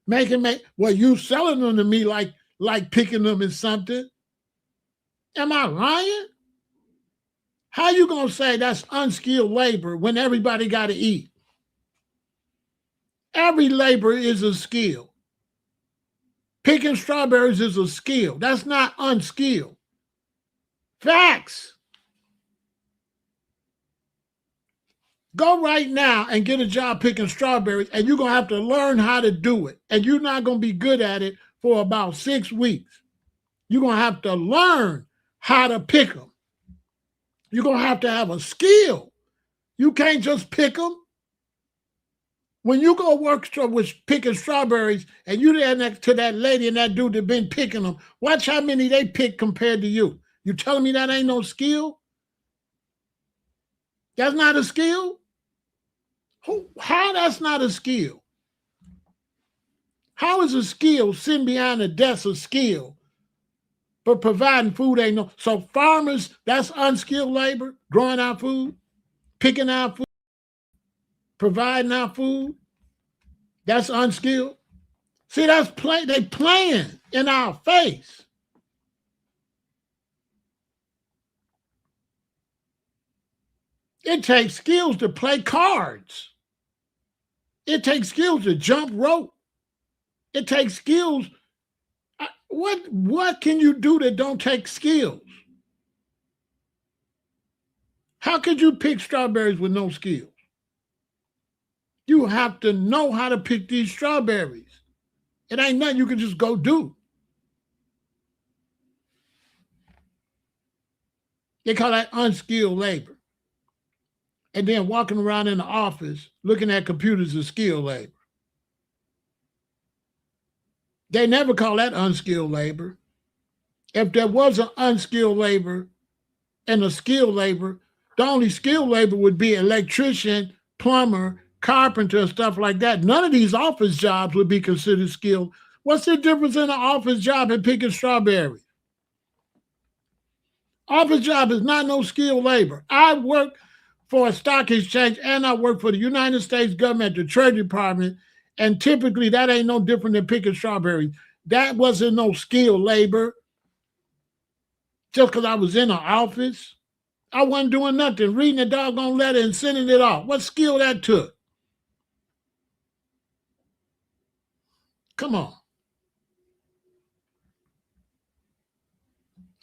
Well, you selling them to me like picking them is something. Am I lying? How you gonna say that's unskilled labor when everybody got to eat? Every labor is a skill. Picking strawberries is a skill. That's not unskilled. Facts. Go right now and get a job picking strawberries, and you're going to have to learn how to do it. And you're not going to be good at it for about 6 weeks. You're going to have to learn how to pick them. You're going to have a skill. You can't just pick them. When you go work with picking strawberries and you there next to that lady and that dude that been picking them, watch how many they pick compared to you. You telling me that ain't no skill? That's not a skill? How that's not a skill? How is a skill sitting behind a desk a skill, but providing food ain't no? So farmers, that's unskilled labor, growing our food, picking our food, providing our food. That's unskilled. See, they playing in our face. It takes skills to play cards. It takes skills to jump rope. It takes skills. What can you do that don't take skills? How could you pick strawberries with no skills? You have to know how to pick these strawberries. It ain't nothing you can just go do. They call that unskilled labor. And then walking around in the office looking at computers is skilled labor. They never call that unskilled labor. If there was an unskilled labor and a skilled labor, the only skilled labor would be electrician, plumber, carpenter, stuff like that. None of these office jobs would be considered skilled. What's the difference in an office job and picking strawberries? Office job is not no skilled labor. I work for a stock exchange and I work for the United States government, the Treasury Department, and typically that ain't no different than picking strawberries. That wasn't no skilled labor. Just because I was in an office, I wasn't doing nothing, reading a doggone letter and sending it off. What skill that took? Come on.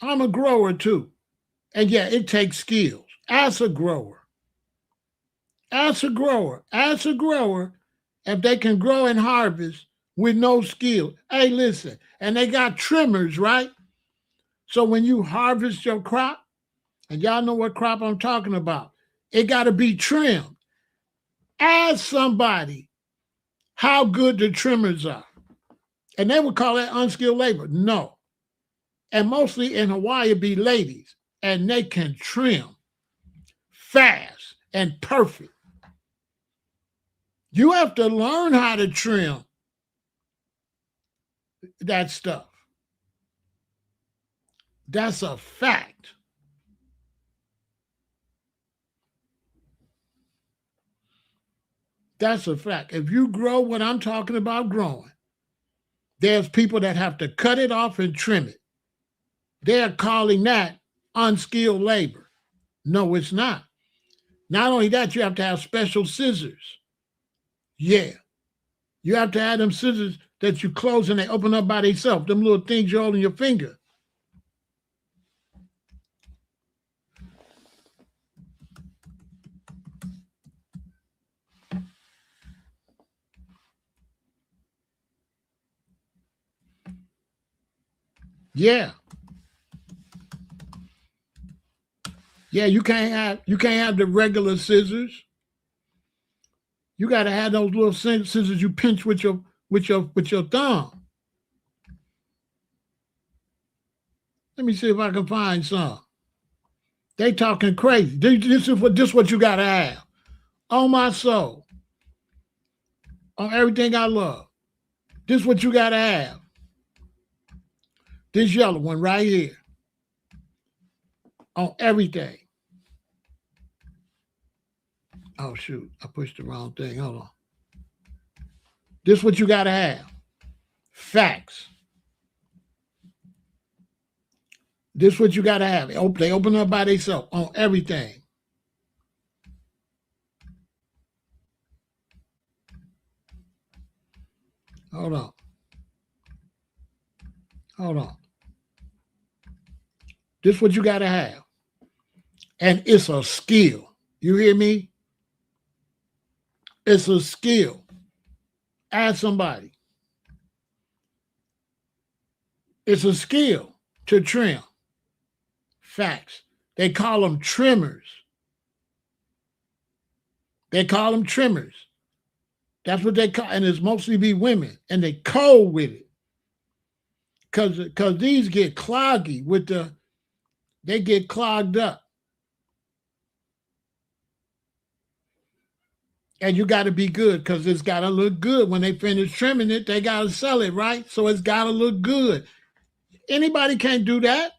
I'm a grower too. And yeah, it takes skills. Ask a grower. Ask a grower. Ask a grower if they can grow and harvest with no skill. Hey, listen, and they got trimmers, right? So when you harvest your crop, and y'all know what crop I'm talking about, it got to be trimmed. Ask somebody how good the trimmers are. And they would call that unskilled labor. No. And mostly in Hawaii, it'd be ladies. And they can trim fast and perfect. You have to learn how to trim that stuff. That's a fact. That's a fact. If you grow what I'm talking about growing, there's people that have to cut it off and trim it. They're calling that unskilled labor. No, it's not. Not only that, you have to have special scissors. Yeah. You have to have them scissors that you close and they open up by themselves. Them little things you hold in your finger. Yeah. Yeah, you can't have the regular scissors. You got to have those little scissors you pinch with your thumb. Let me see if I can find some. They talking crazy. This is what you got to have. On my soul. On everything I love. This is what you got to have. This yellow one right here. On everything. Oh, shoot. I pushed the wrong thing. Hold on. This is what you got to have. Facts. This is what you got to have. They open up by themselves on everything. Hold on. Hold on. This is what you got to have. And it's a skill. You hear me? It's a skill. Ask somebody. It's a skill to trim. Facts. They call them trimmers. They call them trimmers. That's what they call, and it's mostly be women, and they cold with it. Because these get cloggy they get clogged up. And you got to be good because it's got to look good. When they finish trimming it, they got to sell it, right? So it's got to look good. Anybody can't do that.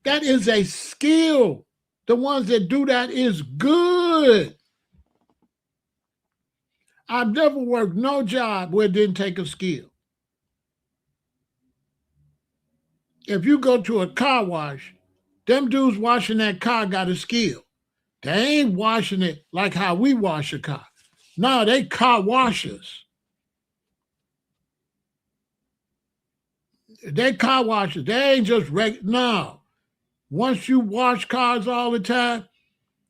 That is a skill. The ones that do that is good. I've never worked no job where it didn't take a skill. If you go to a car wash, them dudes washing that car got a skill. They ain't washing it like how we wash a car. No, they car washers. They car washers. They ain't just no. Once you wash cars all the time,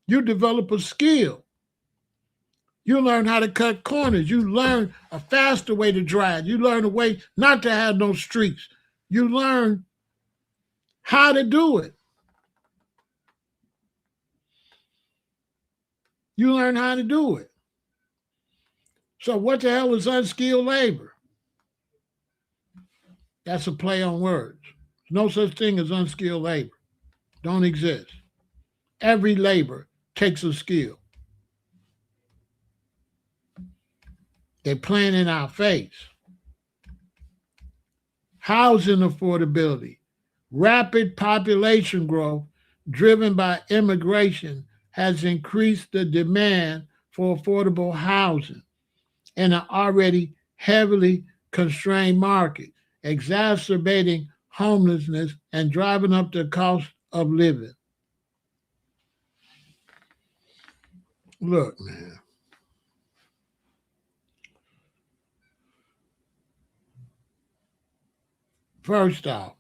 you develop a skill. You learn how to cut corners. You learn a faster way to drive. You learn a way not to have no streaks. You learn how to do it. You learn how to do it. So what the hell is unskilled labor? That's a play on words. There's no such thing as unskilled labor. Don't exist. Every labor takes a skill. They're playing in our face. Housing affordability. Rapid population growth driven by immigration has increased the demand for affordable housing in an already heavily constrained market, exacerbating homelessness and driving up the cost of living. Look, man. First off,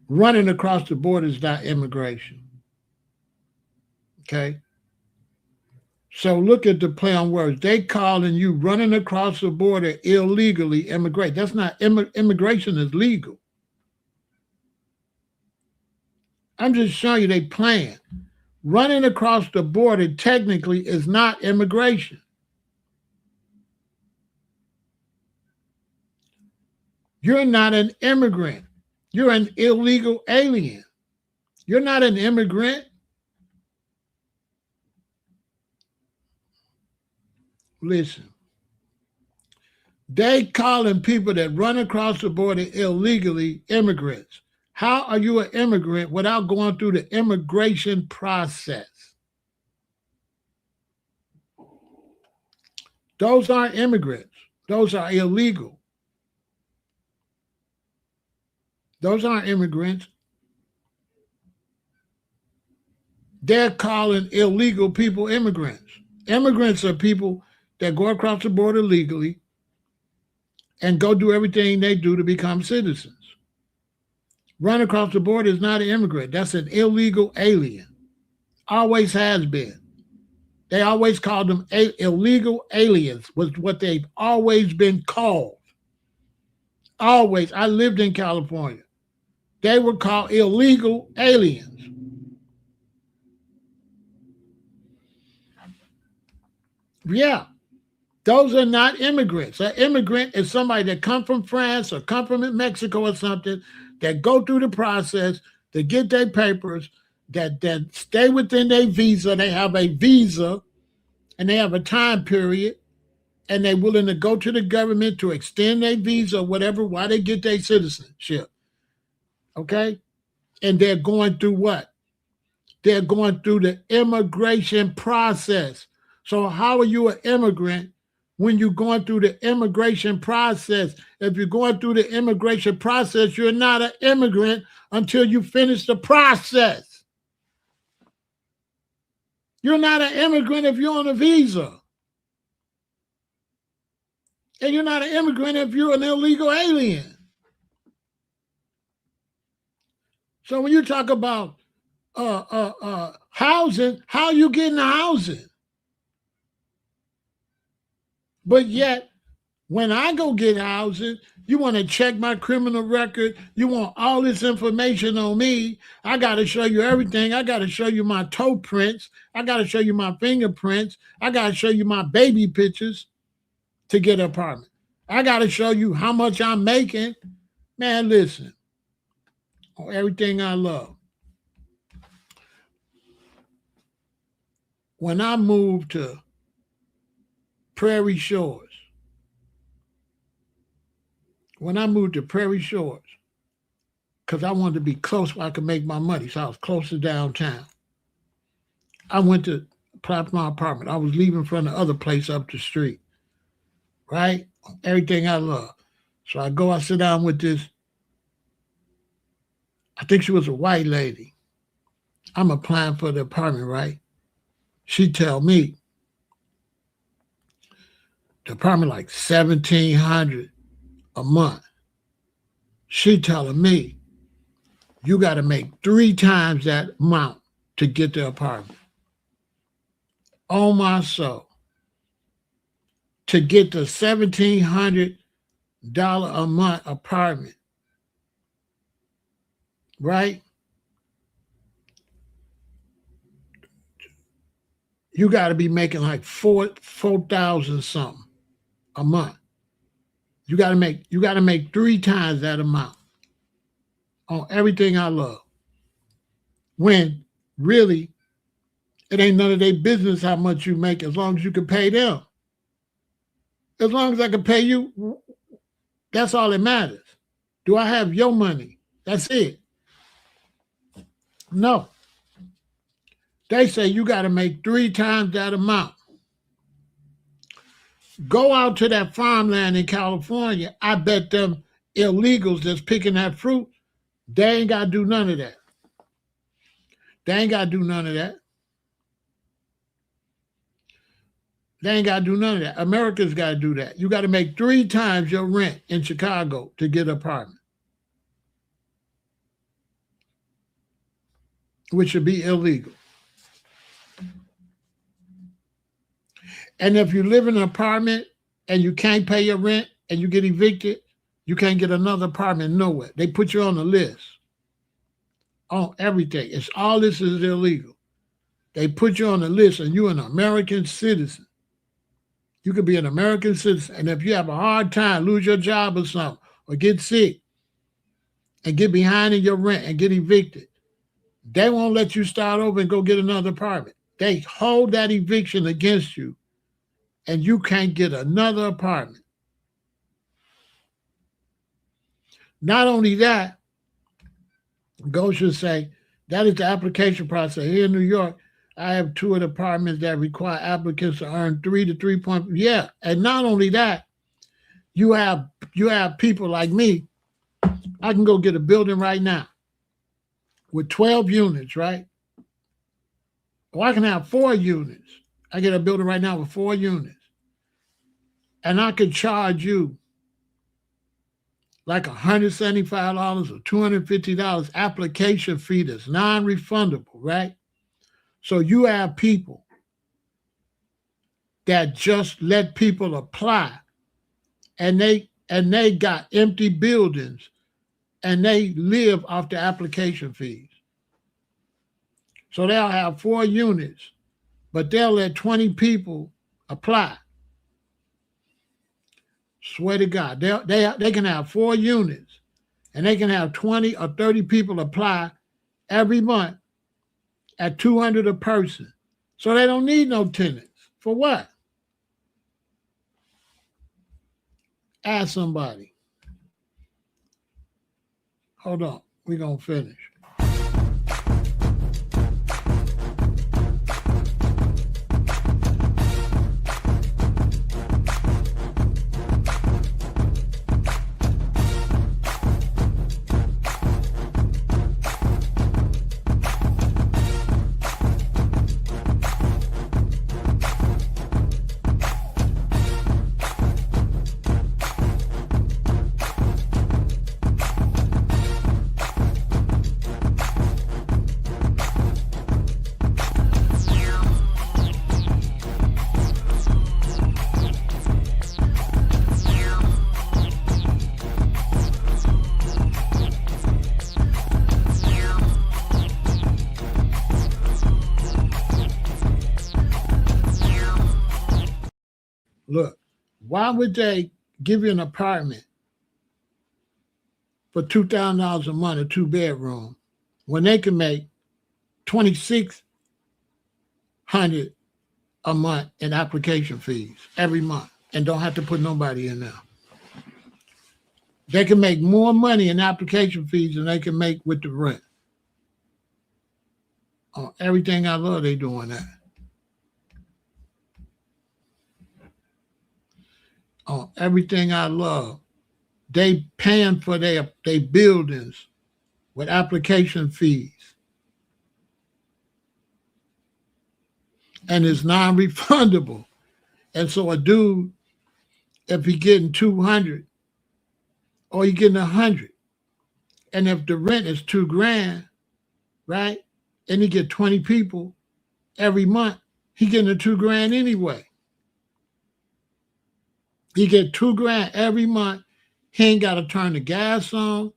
running across the border is not immigration. Okay? So look at the play on words. They calling you running across the border illegally immigrate. That's not immigration is legal. I'm just showing you they playing. Running across the border technically is not immigration. You're not an immigrant. You're an illegal alien. You're not an immigrant. Listen, they calling people that run across the border illegally immigrants. How are you an immigrant without going through the immigration process? Those aren't immigrants. Those are illegal. Those aren't immigrants. They're calling illegal people immigrants. Immigrants are people that go across the border legally and go do everything they do to become citizens. Run across the border is not an immigrant. That's an illegal alien. Always has been. They always called them illegal aliens, was what they've always been called. Always. I lived in California. They were called illegal aliens. Yeah. Those are not immigrants. An immigrant is somebody that come from France or come from Mexico or something, that go through the process to get their papers, that stay within their visa. They have a visa and they have a time period, and they're willing to go to the government to extend their visa or whatever while they get their citizenship. Okay? And they're going through what? They're going through the immigration process. So how are you an immigrant when you're going through the immigration process? If you're going through the immigration process, you're not an immigrant until you finish the process. You're not an immigrant if you're on a visa. And you're not an immigrant if you're an illegal alien. So when you talk about housing, how are you getting housing? But yet, when I go get housing, you want to check my criminal record. You want all this information on me. I got to show you everything. I got to show you my toe prints. I got to show you my fingerprints. I got to show you my baby pictures to get an apartment. I got to show you how much I'm making. Man, listen, everything I love. When I moved to Prairie Shores, because I wanted to be close where I could make my money, so I was close to downtown. I went to apply for my apartment. I was leaving from the other place up the street, right? Everything I love. So I sit down with this, I think she was a white lady. I'm applying for the apartment, right? She tell me the apartment like $1,700 a month. She telling me you got to make 3 times that amount to get the apartment. On my soul. To get the $1,700 a month apartment, right? you got to be making like 4,000 something a month. You got to make 3 times that amount on everything I love. When really it ain't none of their business how much you make as long as you can pay them. As long as I can pay you, that's all that matters. Do I have your money? That's it. No. They say you got to make 3 times that amount. Go out to that farmland in California. I bet them illegals that's picking that fruit, they ain't got to do none of that. They ain't got to do none of that. They ain't got to do none of that. America's got to do that. You got to make 3 times your rent in Chicago to get an apartment, which would be illegal. And if you live in an apartment and you can't pay your rent and you get evicted, you can't get another apartment nowhere. They put you on the list on everything. It's all this is illegal. They put you on the list and you're an American citizen. You could be an American citizen. And if you have a hard time, lose your job or something, or get sick and get behind in your rent and get evicted, they won't let you start over and go get another apartment. They hold that eviction against you and you can't get another apartment. Not only that, Gosha say, that is the application process. Here in New York, I have 2 of the apartments that require applicants to earn 3 to 3 point. Yeah, and not only that, you have people like me. I can go get a building right now with 12 units, right? Or I can have 4 units. I get a building right now with 4 units. And I could charge you like $175 or $250 application fee that's non-refundable, right? So you have people that just let people apply and they got empty buildings and they live off the application fees. So they'll have 4 units, but they'll let 20 people apply. Swear to God, they can have 4 units and they can have 20 or 30 people apply every month at $200 a person. So they don't need no tenants. For what? Ask somebody. Hold on, we're going to finish. Look, why would they give you an apartment for $2,000 a month, a 2-bedroom, when they can make $2,600 a month in application fees every month and don't have to put nobody in there? They can make more money in application fees than they can make with the rent. On everything I love, they doing that. On everything I love, they paying for their buildings with application fees. And it's non-refundable. And so a dude, if he getting 200 or he getting 100, and if the rent is $2,000, right, and he get 20 people every month, he getting $2,000 anyway. He get $2,000 every month. He ain't got to turn the gas on.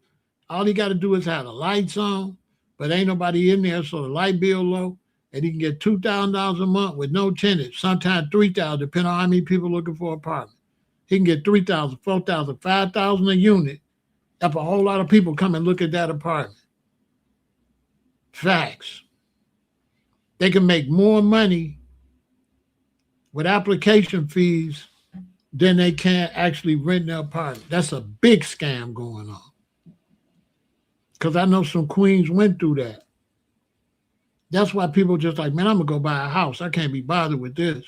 All he got to do is have the lights on, but ain't nobody in there, so the light bill low. and he can get $2,000 a month with no tenants, sometimes $3,000, depending on how many people looking for an apartment. He can get $3,000, $4,000, $5,000 a unit if a whole lot of people come and look at that apartment. Facts. They can make more money with application fees than they can actually rent their apartment. That's a big scam going on. Because I know some queens went through that. That's why people just like, man, I'm going to go buy a house. I can't be bothered with this.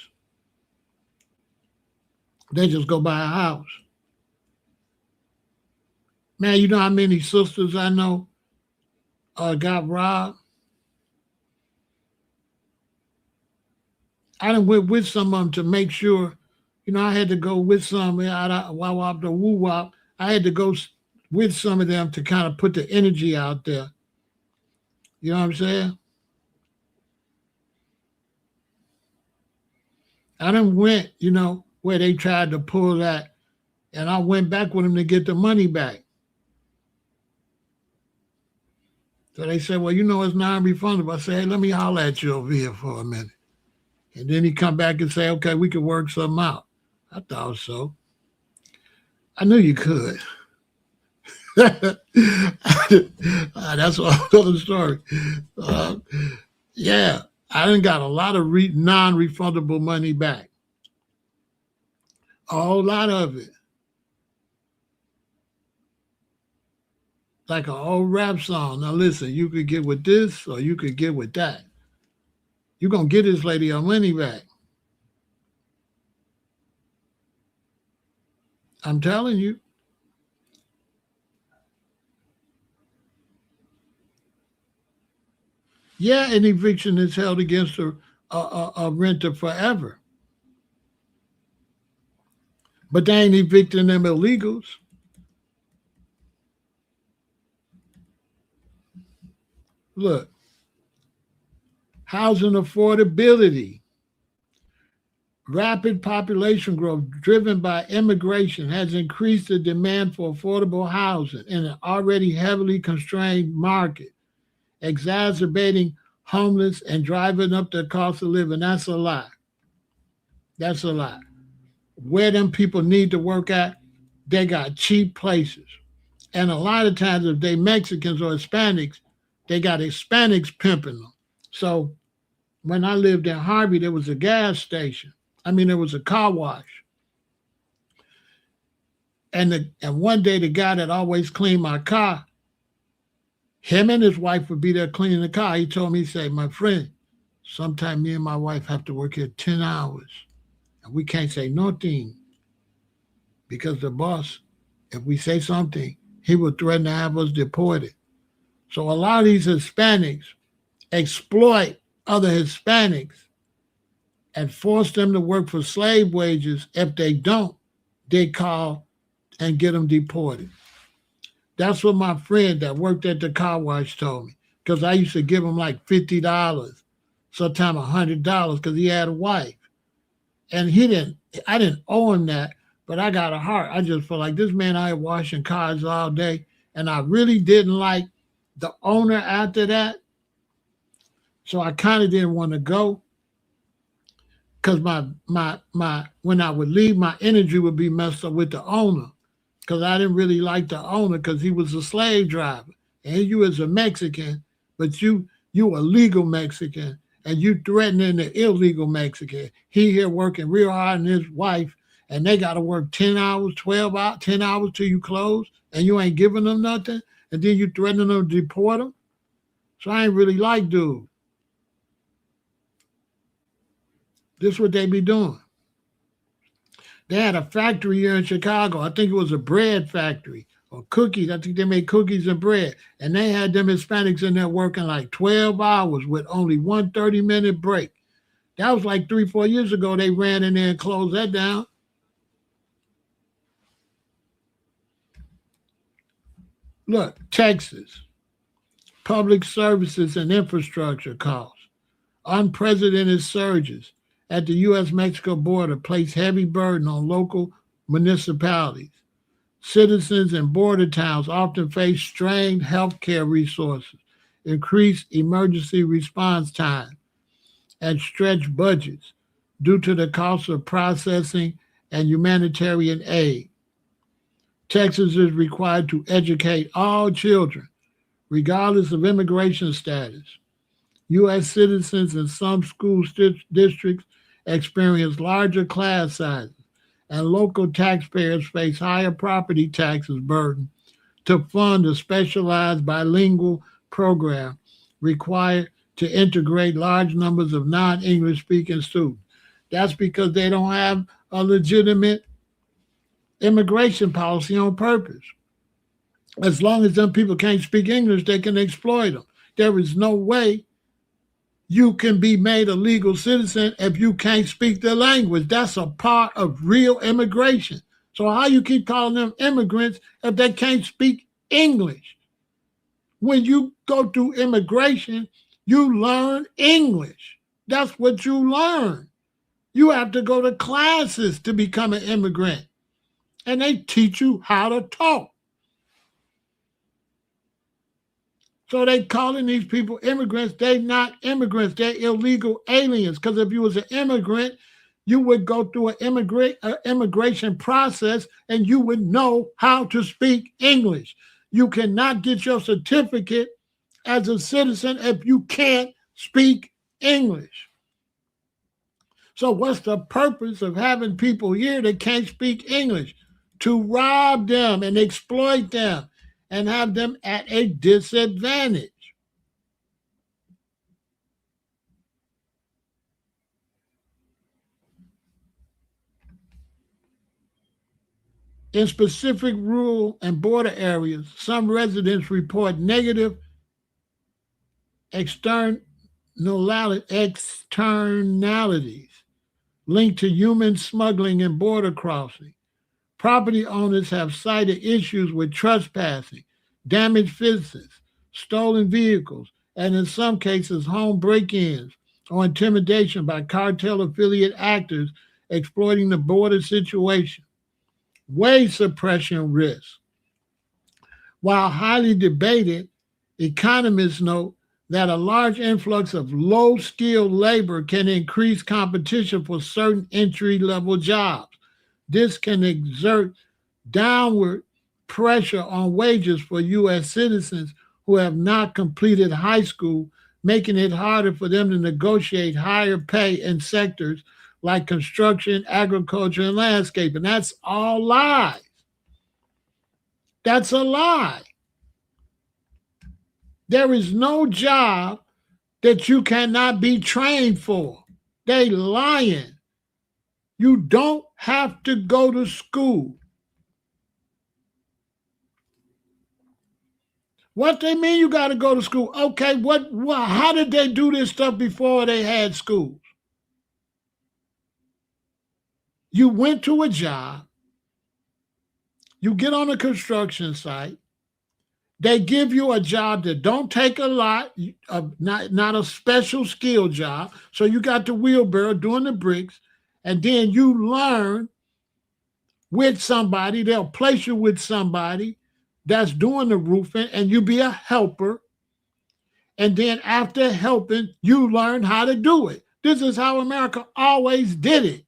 They just go buy a house. Man, you know how many sisters I know got robbed? I done went with some of them to make sure, I had to go with some, wop the woo wop. I had to go with some of them to kind of put the energy out there. You know what I'm saying? I done went, where they tried to pull that, and I went back with them to get the money back. So they said, well, it's non-refundable. I said, hey, let me holler at you over here for a minute. And then he come back and say, okay, we can work something out. I thought so. I knew you could. That's a whole other story. Yeah, I done got a lot of non-refundable money back. A whole lot of it. Like an old rap song. Now listen, you could get with this or you could get with that. You're going to get this lady her money back. I'm telling you. Yeah, an eviction is held against a renter forever. But they ain't evicting them illegals. Look, housing affordability. Rapid population growth driven by immigration has increased the demand for affordable housing in an already heavily constrained market, exacerbating homeless and driving up the cost of living. That's a lie. That's a lie. Where them people need to work at, they got cheap places. And a lot of times if they Mexicans or Hispanics, they got Hispanics pimping them. So when I lived in Harvey, there was a gas station. There was a car wash. And one day the guy that always cleaned my car, him and his wife would be there cleaning the car. He told me, he said, my friend, sometime me and my wife have to work here 10 hours. And we can't say nothing. Because the boss, if we say something, he would threaten to have us deported. So a lot of these Hispanics exploit other Hispanics and force them to work for slave wages. If they don't, they call and get them deported. That's what my friend that worked at the car wash told me. Because I used to give him like $50, sometimes $100, because he had a wife. And I didn't owe him that, but I got a heart. I just felt like this man out here washing cars all day. And I really didn't like the owner after that. So I kind of didn't want to go. Because my when I would leave, my energy would be messed up with the owner. Because I didn't really like the owner because he was a slave driver. And you as a Mexican, but you a legal Mexican, and you threatening the illegal Mexican. He here working real hard and his wife, and they got to work 10 hours, 12 hours, 10 hours till you close, and you ain't giving them nothing, and then you threatening them to deport them. So I ain't really like dude. This is what they be doing. They had a factory here in Chicago. I think it was a bread factory or cookies. I think they made cookies and bread. And they had them Hispanics in there working like 12 hours with only one 30-minute break. That was like 3-4 years ago. They ran in there and closed that down. Look, Texas, public services and infrastructure costs, unprecedented surges at the U.S.-Mexico border place heavy burden on local municipalities. Citizens in border towns often face strained healthcare resources, increased emergency response time, and stretched budgets due to the cost of processing and humanitarian aid. Texas is required to educate all children, regardless of immigration status. U.S. citizens in some school districts experience larger class sizes, and local taxpayers face higher property taxes burden to fund a specialized bilingual program required to integrate large numbers of non-English speaking students. That's because they don't have a legitimate immigration policy on purpose. As long as them people can't speak English, they can exploit them. There is no way you can be made a legal citizen if you can't speak the language. That's a part of real immigration. So how you keep calling them immigrants if they can't speak English? When you go through immigration, you learn English. That's what you learn. You have to go to classes to become an immigrant, and they teach you how to talk. So they calling these people immigrants. They're not immigrants. They're illegal aliens. Because if you was an immigrant, you would go through an immigration process and you would know how to speak English. You cannot get your certificate as a citizen if you can't speak English. So what's the purpose of having people here that can't speak English? To rob them and exploit them and have them at a disadvantage. In specific rural and border areas, some residents report negative externalities linked to human smuggling and border crossing. Property owners have cited issues with trespassing, damaged fences, stolen vehicles, and in some cases, home break-ins or intimidation by cartel affiliate actors exploiting the border situation. Wage suppression risks. While highly debated, economists note that a large influx of low-skilled labor can increase competition for certain entry-level jobs. This can exert downward pressure on wages for U.S. citizens who have not completed high school, making it harder for them to negotiate higher pay in sectors like construction, agriculture, and landscaping. That's all lies. That's a lie. There is no job that you cannot be trained for. They lying. You don't have to go to school. What they mean you got to go to school? Okay, how did they do this stuff before they had schools? You went to a job, you get on a construction site, they give you a job that don't take a lot, not a special skill job. So you got the wheelbarrow doing the bricks, and then you learn with somebody. They'll place you with somebody that's doing the roofing, and you be a helper. And then after helping, you learn how to do it. This is how America always did it.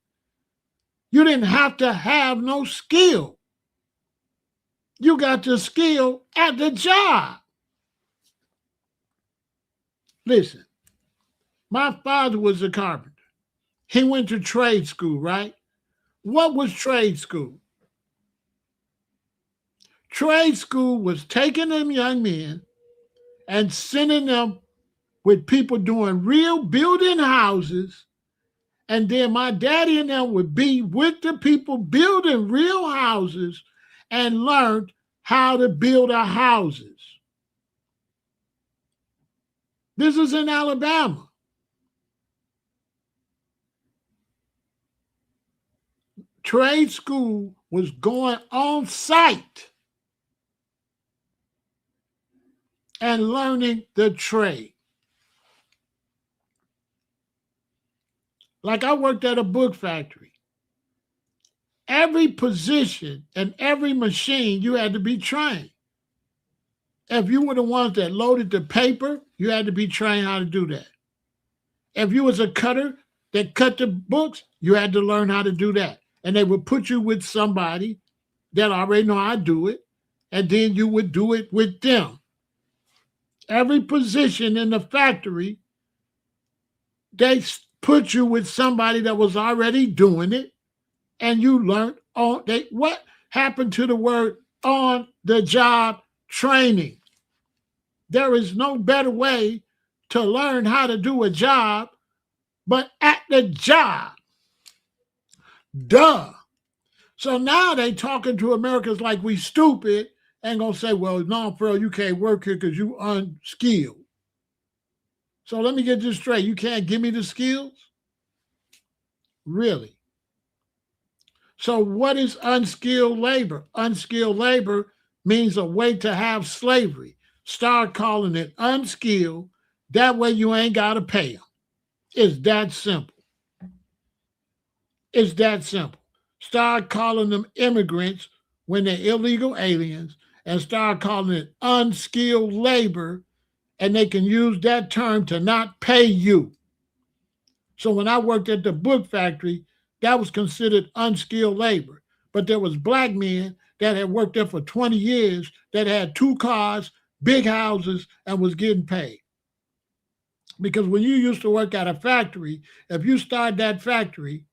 You didn't have to have no skill. You got the skill at the job. Listen, my father was a carpenter. He went to trade school, right? What was trade school? Trade school was taking them young men and sending them with people doing real building houses. And then my daddy and them would be with the people building real houses and learned how to build our houses. This is in Alabama. Trade school was going on site and learning the trade. Like I worked at a book factory. Every position and every machine, you had to be trained. If you were the ones that loaded the paper, you had to be trained how to do that. If you was a cutter that cut the books, you had to learn how to do that. And they would put you with somebody that already know how to do it, and then you would do it with them. Every position in the factory, they put you with somebody that was already doing it, and you learned on they what happened to the word on the job training. There is no better way to learn how to do a job but at the job. Duh. So now they talking to Americans like we stupid and gonna say, well, no, Pharaoh, you can't work here because you unskilled. So let me get this straight. You can't give me the skills? Really? So what is unskilled labor? Unskilled labor means a way to have slavery. Start calling it unskilled. That way you ain't got to pay them. It's that simple. It's that simple. Start calling them immigrants when they're illegal aliens and start calling it unskilled labor, and they can use that term to not pay you. So when I worked at the book factory, that was considered unskilled labor. But there was black men that had worked there for 20 years that had 2 cars, big houses, and was getting paid. Because when you used to work at a factory, if you start that factory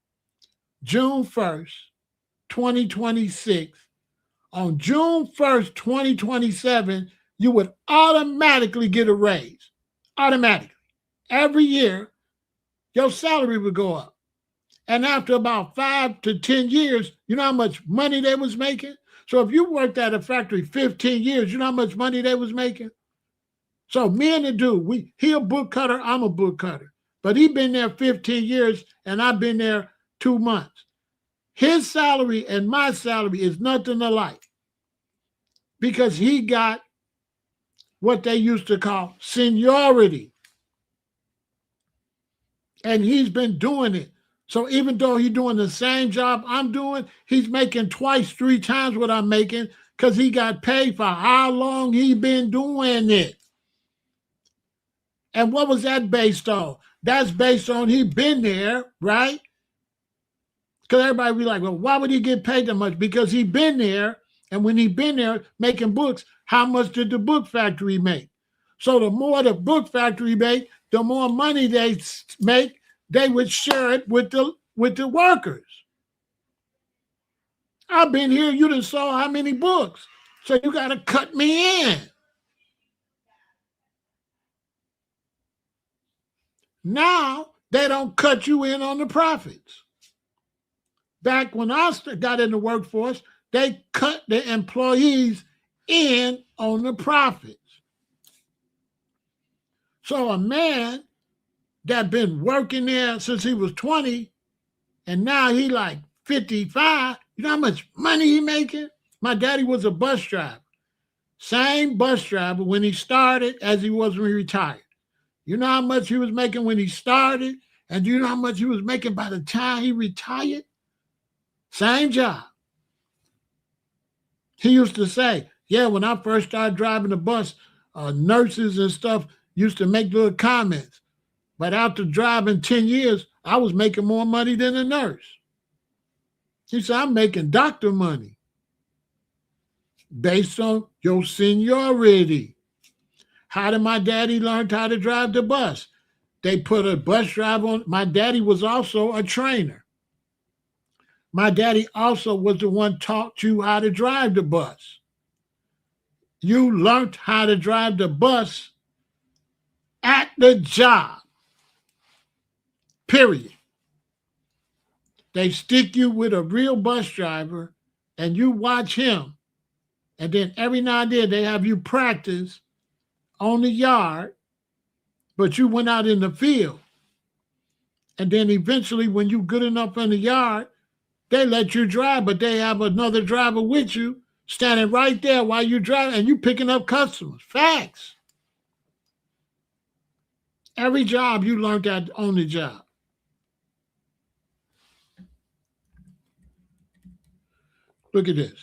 June 1st, 2026, on June 1st, 2027, you would automatically get a raise. Automatically. Every year, your salary would go up. And after about 5 to 10 years, you know how much money they was making? So if you worked at a factory 15 years, you know how much money they was making? So me and the dude, he a book cutter, I'm a book cutter. But he been there 15 years and I've been there 2 months. His salary and my salary is nothing alike because he got what they used to call seniority. And he's been doing it. So even though he's doing the same job I'm doing, he's making twice, 3 times what I'm making because he got paid for how long he been doing it. And what was that based on? That's based on he been there, right? Because everybody be like, well, why would he get paid that much? Because he been there, and when he been there making books, how much did the book factory make? So the more the book factory make, the more money they make, they would share it with the workers. I've been here, you done saw how many books. So you got to cut me in. Now they don't cut you in on the profits. Back when I got in the workforce, they cut the employees in on the profits. So a man that been working there since he was 20 and now he like 55, you know how much money he making? My daddy was a bus driver. Same bus driver when he started as he was when he retired. You know how much he was making when he started? And do you know how much he was making by the time he retired? Same job. He used to say, yeah, when I first started driving the bus, nurses and stuff used to make little comments. But after driving 10 years, I was making more money than a nurse. He said, I'm making doctor money based on your seniority. How did my daddy learn how to drive the bus? They put a bus driver on. My daddy was also a trainer. My daddy also was the one taught you how to drive the bus. You learned how to drive the bus at the job. Period. They stick you with a real bus driver and you watch him. And then every now and then they have you practice on the yard, but you went out in the field. And then eventually when you're good enough in the yard, they let you drive, but they have another driver with you standing right there while you're driving and you picking up customers. Facts. Every job you learned that on the job. Look at this.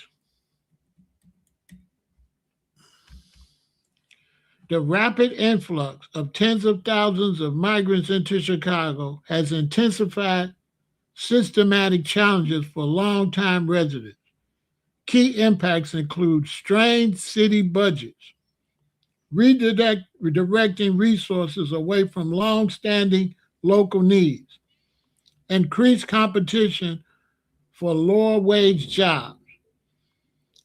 The rapid influx of tens of thousands of migrants into Chicago has intensified systematic challenges for longtime residents. Key impacts include strained city budgets, redirecting resources away from long-standing local needs, increased competition for lower-wage jobs,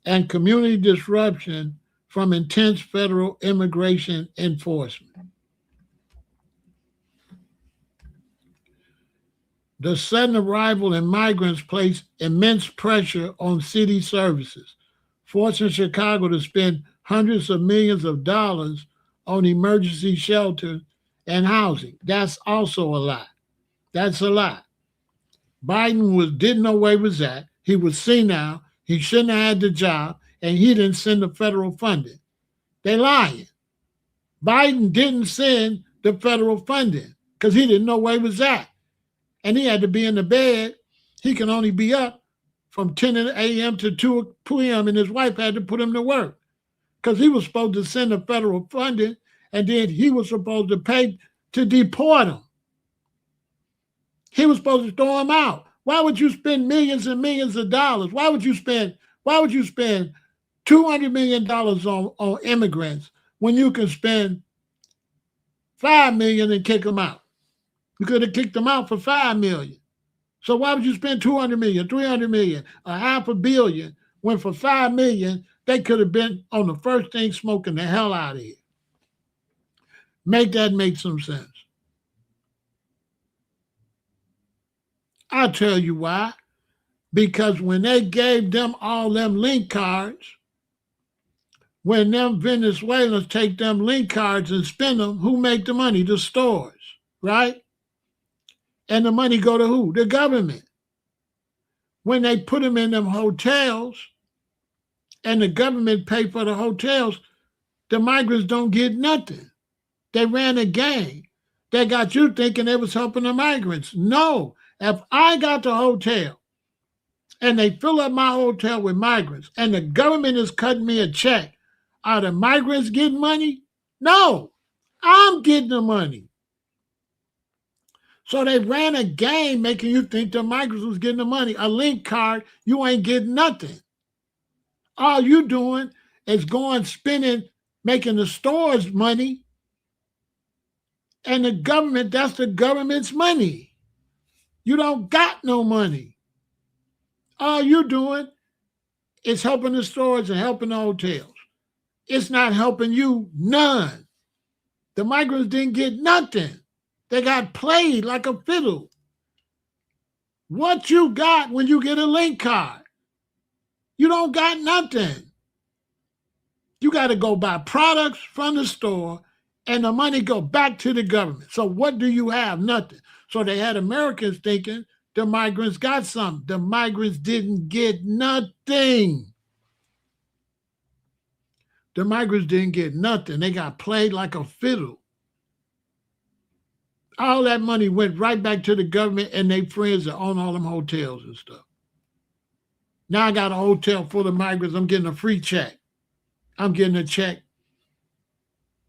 and community disruption from intense federal immigration enforcement. The sudden arrival in migrants placed immense pressure on city services, forcing Chicago to spend hundreds of millions of dollars on emergency shelter and housing. That's also a lie. That's a lie. Biden didn't know where he was at. He was senile. He shouldn't have had the job, and he didn't send the federal funding. They lying. Biden didn't send the federal funding because he didn't know where he was at. And he had to be in the bed. He can only be up from 10 a.m. to 2 p.m. and his wife had to put him to work because he was supposed to send the federal funding and then he was supposed to pay to deport him. He was supposed to throw him out. Why would you spend millions and millions of dollars? Why would you spend $200 million on immigrants when you can spend $5 million and kick them out? You could have kicked them out for $5 million. So why would you spend $200 million, $300 million, $500 million, when for $5 million, they could have been on the first thing smoking the hell out of here? Make that make some sense. I'll tell you why. Because when they gave them all them link cards, when them Venezuelans take them link cards and spend them, who make the money? The stores, right? And the money go to who? The government. When they put them in them hotels and the government pay for the hotels, the migrants don't get nothing. They ran a gang. They got you thinking they was helping the migrants. No. If I got the hotel and they fill up my hotel with migrants and the government is cutting me a check, are the migrants getting money? No. I'm getting the money. So they ran a game making you think the migrants was getting the money. A link card, you ain't getting nothing. All you doing is going spending, making the stores money. And the government, that's the government's money. You don't got no money. All you doing is helping the stores and helping the hotels. It's not helping you none. The migrants didn't get nothing. They got played like a fiddle. What you got when you get a link card? You don't got nothing. You got to go buy products from the store and the money go back to the government. So what do you have? Nothing. So they had Americans thinking the migrants got something. The migrants didn't get nothing. The migrants didn't get nothing. They got played like a fiddle. All that money went right back to the government and their friends that own all them hotels and stuff. Now I got a hotel full of migrants. I'm getting a free check. I'm getting a check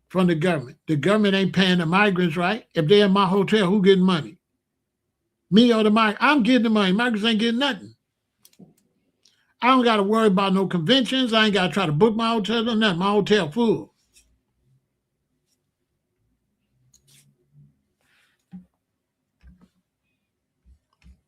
from the government. The government ain't paying the migrants, right? If they're in my hotel, who getting money? Me or the migrants? I'm getting the money. Migrants ain't getting nothing. I don't got to worry about no conventions. I ain't got to try to book my hotel or nothing. My hotel full.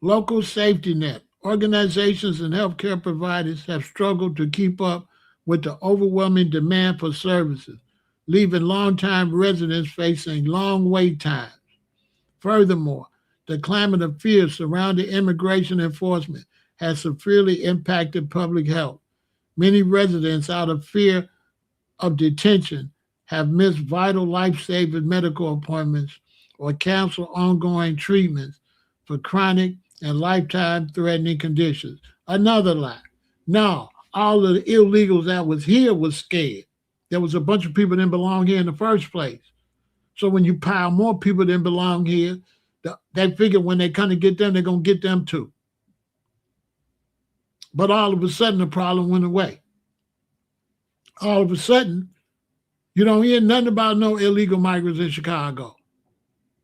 Local safety net. Organizations and healthcare providers have struggled to keep up with the overwhelming demand for services, leaving longtime residents facing long wait times. Furthermore, the climate of fear surrounding immigration enforcement has severely impacted public health. Many residents, out of fear of detention, have missed vital life-saving medical appointments or canceled ongoing treatments for chronic and lifetime-threatening conditions. Another lie. No, all of the illegals that was here was scared. There was a bunch of people that didn't belong here in the first place. So when you pile more people that didn't belong here, they figure when they come to get them, they're going to get them too. But all of a sudden, the problem went away. All of a sudden, You don't hear nothing about no illegal migrants in Chicago.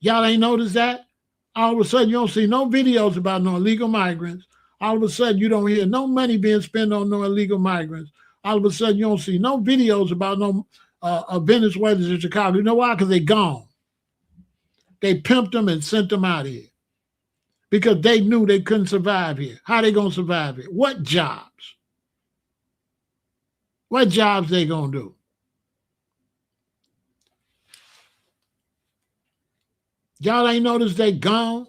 Y'all ain't noticed that? All of a sudden, you don't see no videos about no illegal migrants. All of a sudden, you don't hear no money being spent on no illegal migrants. All of a sudden, you don't see no videos about no Venezuelans in Chicago. You know why? Because they gone. They pimped them and sent them out of here because they knew they couldn't survive here. How they going to survive here? What jobs? What jobs they going to do? Y'all ain't noticed they gone?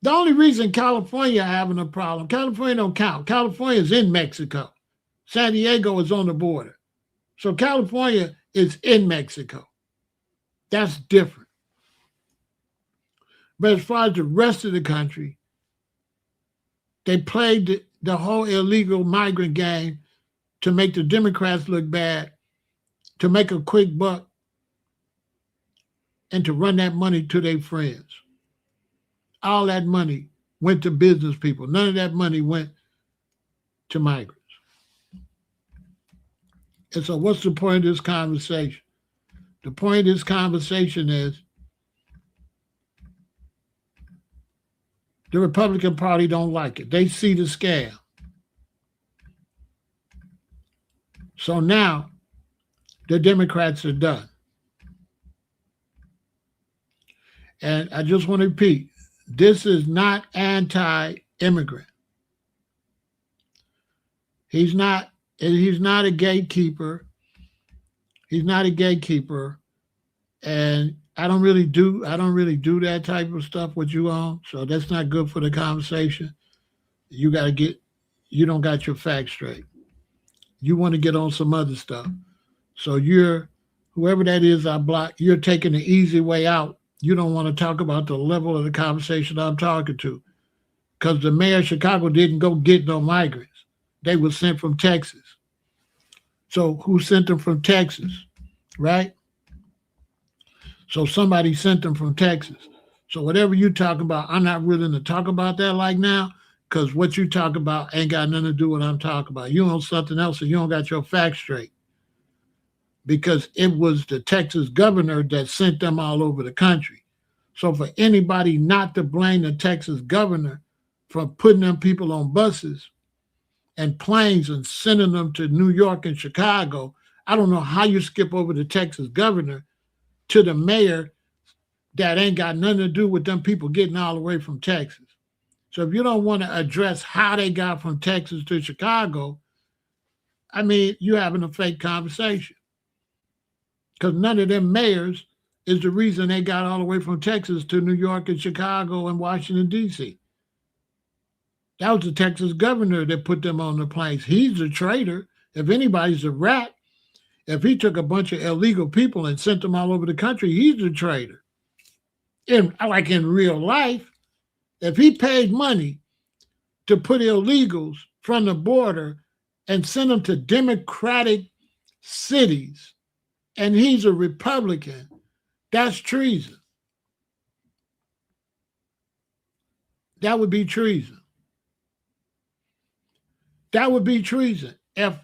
The only reason California having a problem, California don't count. California is in Mexico. San Diego is on the border. So California is in Mexico. That's different. But as far as the rest of the country, they played the whole illegal migrant game to make the Democrats look bad, to make a quick buck, and to run that money to their friends. All that money went to business people. None of that money went to migrants. And so what's the point of this conversation? The point of this conversation is the Republican Party don't like it. They see the scam. So now the Democrats are done. And I just want to repeat, this is not anti-immigrant. He's not a gatekeeper. He's not a gatekeeper. And I don't really do that type of stuff with you on. So that's not good for the conversation. You don't got your facts straight. You want to get on some other stuff. So whoever that is I block, you're taking the easy way out. You don't want to talk about the level of the conversation I'm talking to. Because the mayor of Chicago didn't go get no migrants. They were sent from Texas. So who sent them from Texas, right? So somebody sent them from Texas. So whatever you talking about, I'm not willing to talk about that like now, because what you talk about ain't got nothing to do with what I'm talking about. You on something else and you don't got your facts straight. Because it was the Texas governor that sent them all over the country. So for anybody not to blame the Texas governor for putting them people on buses and planes and sending them to New York and Chicago, I don't know how you skip over the Texas governor to the mayor that ain't got nothing to do with them people getting all the way from Texas. So if you don't want to address how they got from Texas to Chicago, I mean, you're having a fake conversation. Because none of them mayors is the reason they got all the way from Texas to New York and Chicago and Washington, D.C. That was the Texas governor that put them on the planes. He's a traitor. If anybody's a rat, if he took a bunch of illegal people and sent them all over the country, he's a traitor. Like in real life, if he paid money to put illegals from the border and send them to Democratic cities, and he's a Republican, that's treason. That would be treason. That would be treason if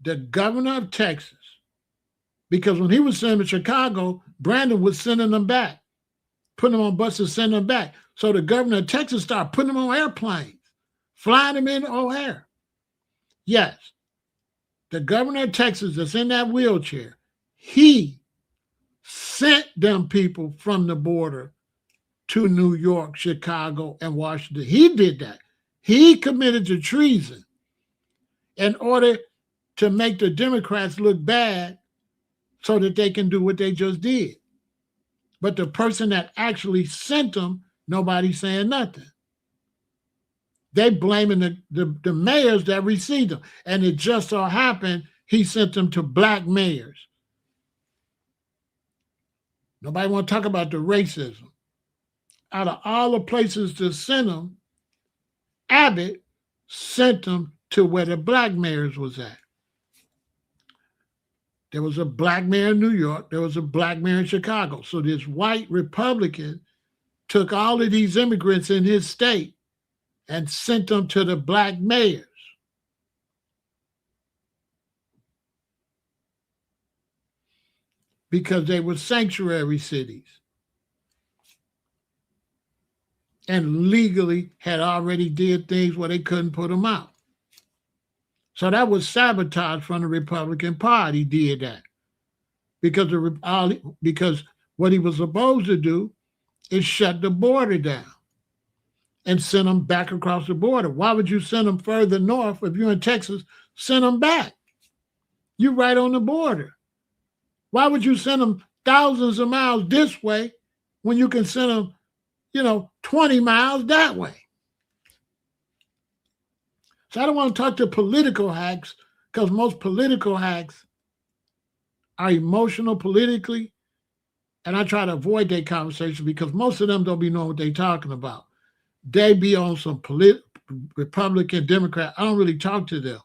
the governor of Texas, because when he was sending to Chicago, Brandon was sending them back, putting them on buses, sending them back. So the governor of Texas started putting them on airplanes, flying them in O'Hare. Yes, the governor of Texas that's in that wheelchair, he sent them people from the border to New York, Chicago, and Washington. He did that. He committed to treason in order to make the Democrats look bad so that they can do what they just did. But the person that actually sent them, nobody's saying nothing. They blaming the mayors that received them. And it just so happened he sent them to black mayors. Nobody want to talk about the racism. Out of all the places to send them, Abbott sent them to where the black mayors was at. There was a black mayor in New York. There was a black mayor in Chicago. So this white Republican took all of these immigrants in his state and sent them to the black mayors. Sent them to the black mayors. because they were sanctuary cities and legally had already did things where they couldn't put them out. So that was sabotage from the Republican Party did that. Because what he was supposed to do is shut the border down and send them back across the border. Why would you send them further north if you're in Texas? Send them back. You're right on the border. Why would you send them thousands of miles this way when you can send them, 20 miles that way? So I don't want to talk to political hacks because most political hacks are emotional politically, and I try to avoid that conversation because most of them don't be knowing what they're talking about. They be on some Republican, Democrat. I don't really talk to them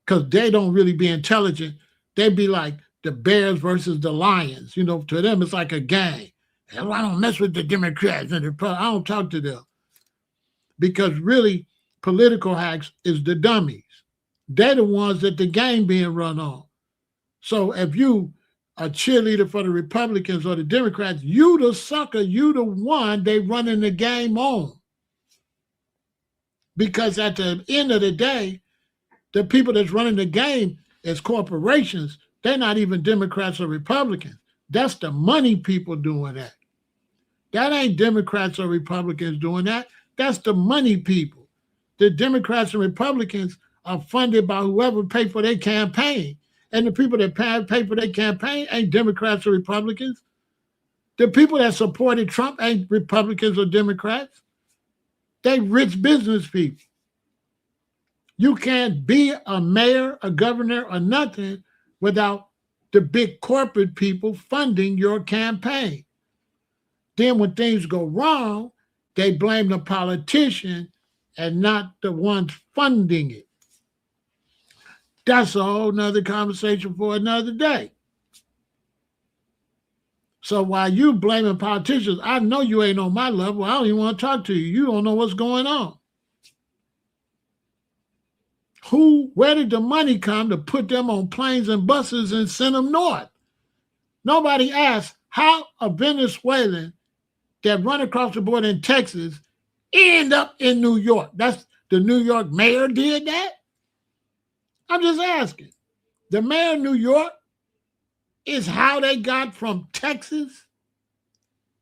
because they don't really be intelligent. They be like the Bears versus the Lions. To them, it's like a gang. I don't mess with the Democrats and the Republicans. I don't talk to them because really political hacks is the dummies. They're the ones that the game being run on. So if you a cheerleader for the Republicans or the Democrats, you the sucker, you the one they running the game on. Because at the end of the day, the people that's running the game as corporations, they're not even Democrats or Republicans. That's the money people doing that. That ain't Democrats or Republicans doing that. That's the money people. The Democrats and Republicans are funded by whoever pay for their campaign. And the people that pay for their campaign ain't Democrats or Republicans. The people that supported Trump ain't Republicans or Democrats. They rich business people. You can't be a mayor, a governor, or nothing without the big corporate people funding your campaign. Then when things go wrong, they blame the politician and not the ones funding it. That's a whole nother conversation for another day. So while you blaming politicians, I know you ain't on my level. I don't even want to talk to you. You don't know what's going on. Where did the money come to put them on planes and buses and send them north? Nobody asked how a Venezuelan that run across the border in Texas end up in New York. That's the New York mayor did that? I'm just asking. The mayor of New York is how they got from Texas?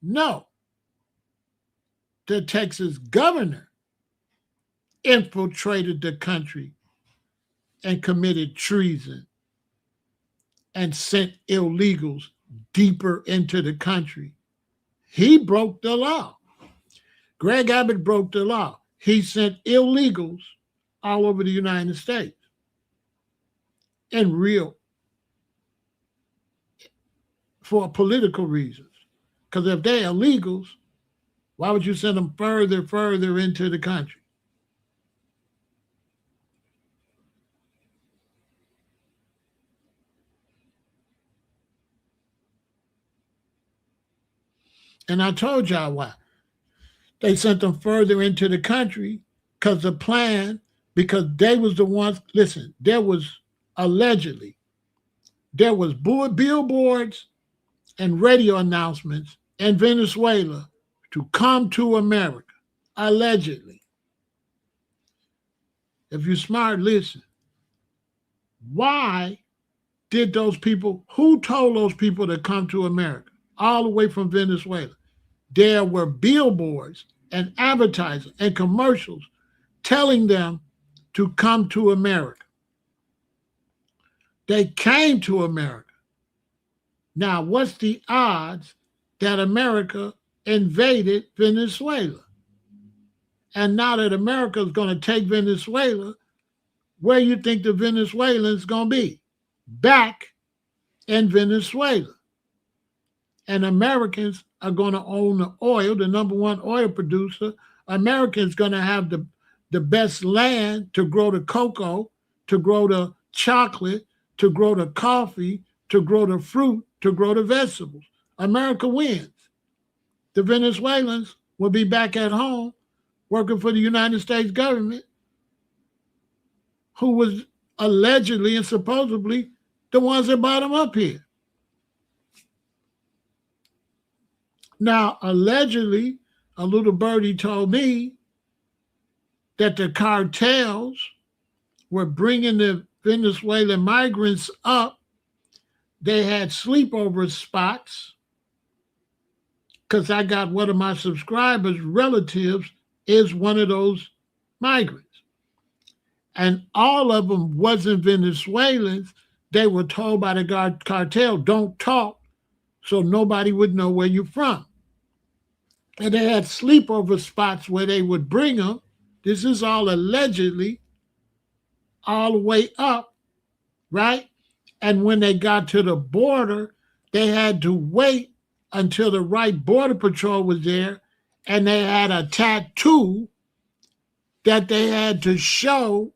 No. The Texas governor infiltrated the country and committed treason and sent illegals deeper into the country. He broke the law. Greg Abbott broke the law. He sent illegals all over the United States. And for political reasons. Because if they're illegals, why would you send them further into the country? And I told y'all why. They sent them further into the country because they was the ones, listen, there was billboards and radio announcements in Venezuela to come to America, allegedly. If you're smart, listen. Who told those people to come to America, all the way from Venezuela? There were billboards and advertising and commercials telling them to come to America. They came to America. Now, what's the odds that America invaded Venezuela? And now that America is going to take Venezuela, where you think the Venezuelans going to be? Back in Venezuela. And Americans are going to own the oil, the number one oil producer. Americans going to have the best land to grow the cocoa, to grow the chocolate, to grow the coffee, to grow the fruit, to grow the vegetables. America wins. The Venezuelans will be back at home working for the United States government, who was allegedly and supposedly the ones that brought them up here. Now, allegedly, a little birdie told me that the cartels were bringing the Venezuelan migrants up. They had sleepover spots because I got one of my subscribers' relatives is one of those migrants. And all of them wasn't Venezuelans. They were told by the cartel, don't talk, so nobody would know where you're from. And they had sleepover spots where they would bring them. This is all allegedly all the way up, right? And when they got to the border, they had to wait until the right border patrol was there, and they had a tattoo that they had to show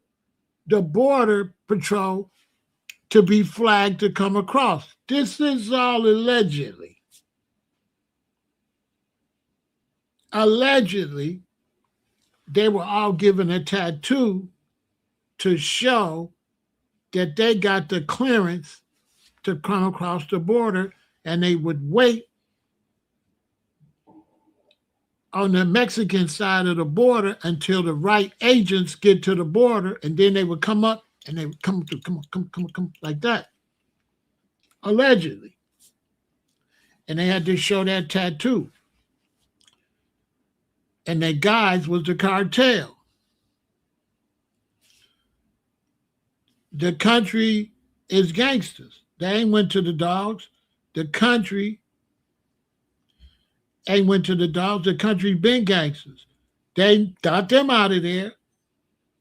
the border patrol to be flagged to come across. This is all allegedly. Allegedly, they were all given a tattoo to show that they got the clearance to come across the border, and they would wait on the Mexican side of the border until the right agents get to the border, and then they would come up and they would come through, come, like that. Allegedly. And they had to show that tattoo. And their guys was the cartel. The country is gangsters. They ain't went to the dogs. The country ain't went to the dogs. The country been gangsters. They got them out of there.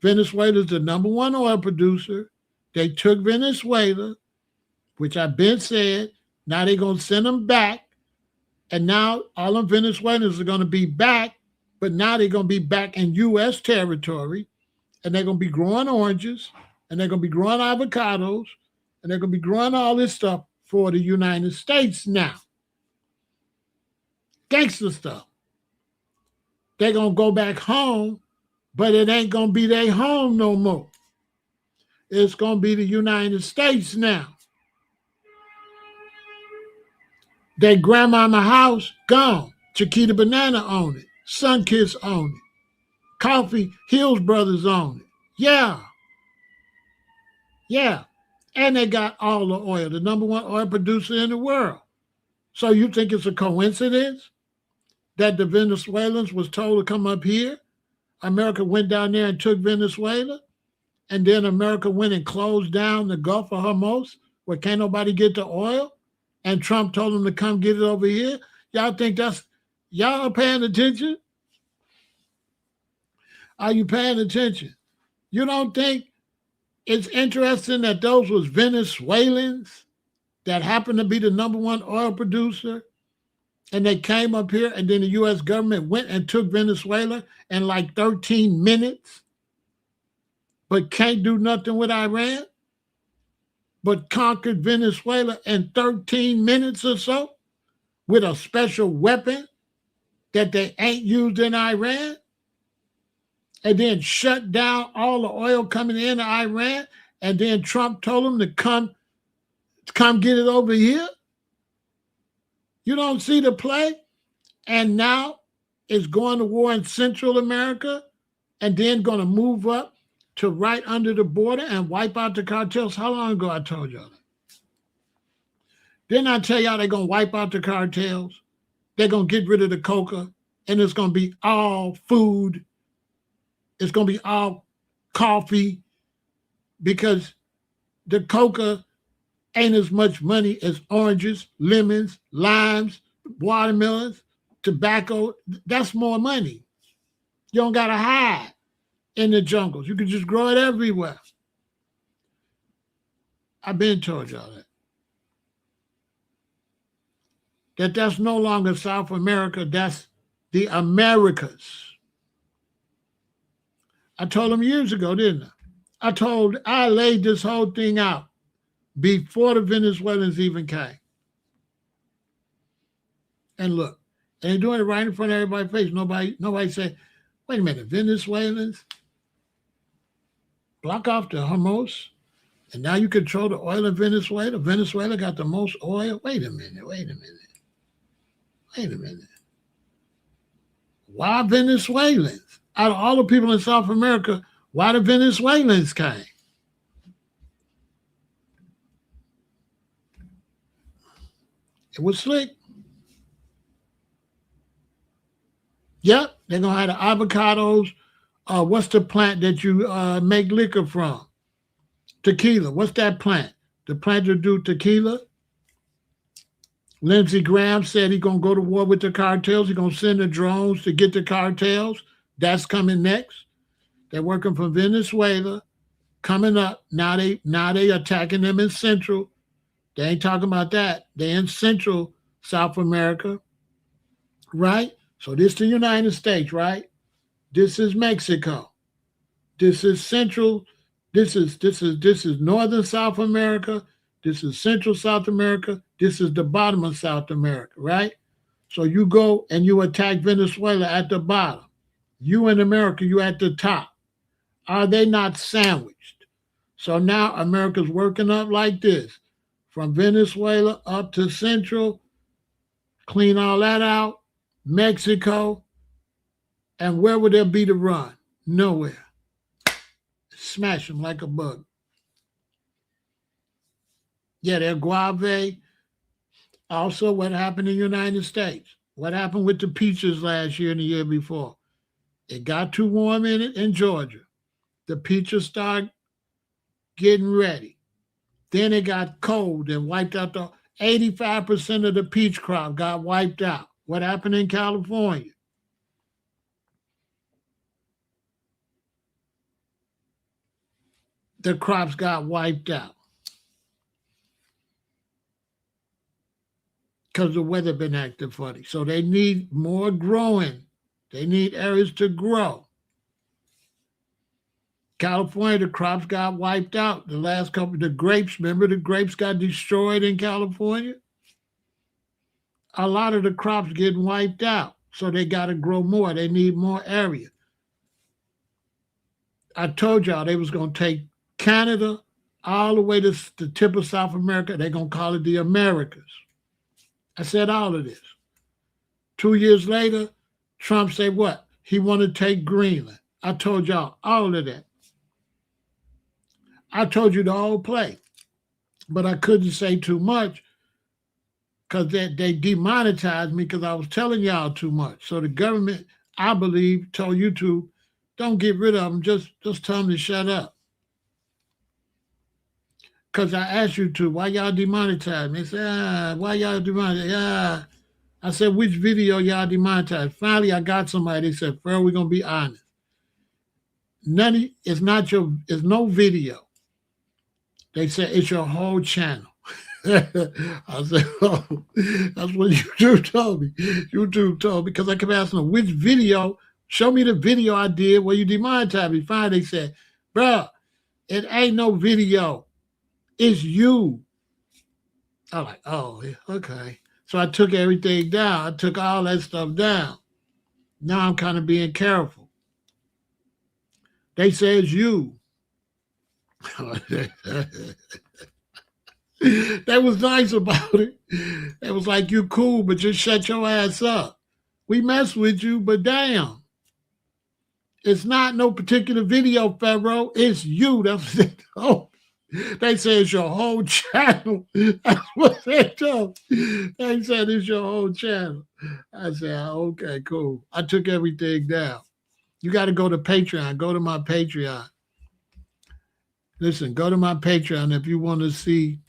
Venezuela's the number one oil producer. They took Venezuela, which I've been said. Now they're going to send them back. And now all them Venezuelans are going to be back, but now they're going to be back in U.S. territory, and they're going to be growing oranges, and they're going to be growing avocados, and they're going to be growing all this stuff for the United States now. Gangster stuff. They're going to go back home, but it ain't going to be their home no more. It's going to be the United States now. Their grandmama house, gone. Chiquita Banana owned it. Sunkiss owned it. Coffee Hills Brothers owned it. Yeah. Yeah. And they got all the oil, the number one oil producer in the world. So you think it's a coincidence that the Venezuelans was told to come up here? America went down there and took Venezuela, and then America went and closed down the Gulf of Hormuz where can't nobody get the oil, and Trump told them to come get it over here? Y'all think y'all are paying attention? Are you paying attention? You don't think it's interesting that those was Venezuelans that happened to be the number one oil producer, and they came up here, and then the U.S. government went and took Venezuela in like 13 minutes, but can't do nothing with Iran, but conquered Venezuela in 13 minutes or so with a special weapon that they ain't used in Iran, and then shut down all the oil coming into Iran, and then Trump told them to come get it over here? You don't see the play? And now it's going to war in Central America, and then going to move up to right under the border and wipe out the cartels. How long ago I told y'all that? Didn't I tell y'all they're going to wipe out the cartels? They're going to get rid of the coca, and it's going to be all food. It's going to be all coffee, because the coca ain't as much money as oranges, lemons, limes, watermelons, tobacco. That's more money. You don't got to hide in the jungles. You can just grow it everywhere. I've been told y'all that that's no longer South America. That's the Americas. I told them years ago, didn't I? I laid this whole thing out before the Venezuelans even came. And look, they're doing it right in front of everybody's face. Nobody said, wait a minute, Venezuelans block off the Hormuz, and now you control the oil in Venezuela? Venezuela got the most oil? Wait a minute. Why Venezuelans? Out of all the people in South America, why the Venezuelans came? It was slick. Yep, they're going to have the avocados. What's the plant that you make liquor from? Tequila. What's that plant? The plant to do tequila? Lindsey Graham said he's going to go to war with the cartels. He's going to send the drones to get the cartels. That's coming next. They're working from Venezuela. Coming up. Now they attacking them in Central. They ain't talking about that. They're in Central South America. Right? So this is the United States, right? This is Mexico. This is Central. This is Northern South America. This is Central South America. This is the bottom of South America, right? So you go and you attack Venezuela at the bottom. You in America, you at the top. Are they not sandwiched? So now America's working up like this. From Venezuela up to Central, clean all that out. Mexico, and where would there be to run? Nowhere. Smash them like a bug. Yeah, they're Guave. Also, what happened in the United States? What happened with the peaches last year and the year before? It got too warm in Georgia. The peaches started getting ready. Then it got cold and wiped out 85% of the peach crop got wiped out. What happened in California? The crops got wiped out because the weather been acting funny. So they need more growing. They need areas to grow. California, the crops got wiped out. The last couple, the grapes, remember the grapes got destroyed in California? A lot of the crops getting wiped out. So they got to grow more. They need more area. I told y'all they was going to take Canada all the way to the tip of South America. They're going to call it the Americas. I said all of this. 2 years later, Trump said what? He wanted to take Greenland. I told y'all all of that. I told you the whole play. But I couldn't say too much because they demonetized me because I was telling y'all too much. So the government, I believe, told YouTube, don't get rid of them. Just tell them to shut up. Because I asked YouTube, why y'all demonetize me? They said, why y'all demonetize? I said, which video y'all demonetized? Finally, I got somebody. They said, Pharaoh, we're going to be honest. It's no video. They said, it's your whole channel. I said, oh, that's what YouTube told me. YouTube told me, because I kept asking them, which video? Show me the video I did where you demonetized me. Finally, they said, bro, it ain't no video. It's you. I'm like, oh, okay. So I took everything down. I took all that stuff down. Now I'm kind of being careful. They say it's you. That was nice about it. It was like, you cool, but just shut your ass up. We mess with you, but damn. It's not no particular video, Pharaoh. It's you. That's what they told me. They say it's your whole channel. That's what they told me. They said it's your whole channel. I said, okay, cool. I took everything down. You got to go to Patreon. Go to my Patreon. Listen, go to my Patreon if you want to see.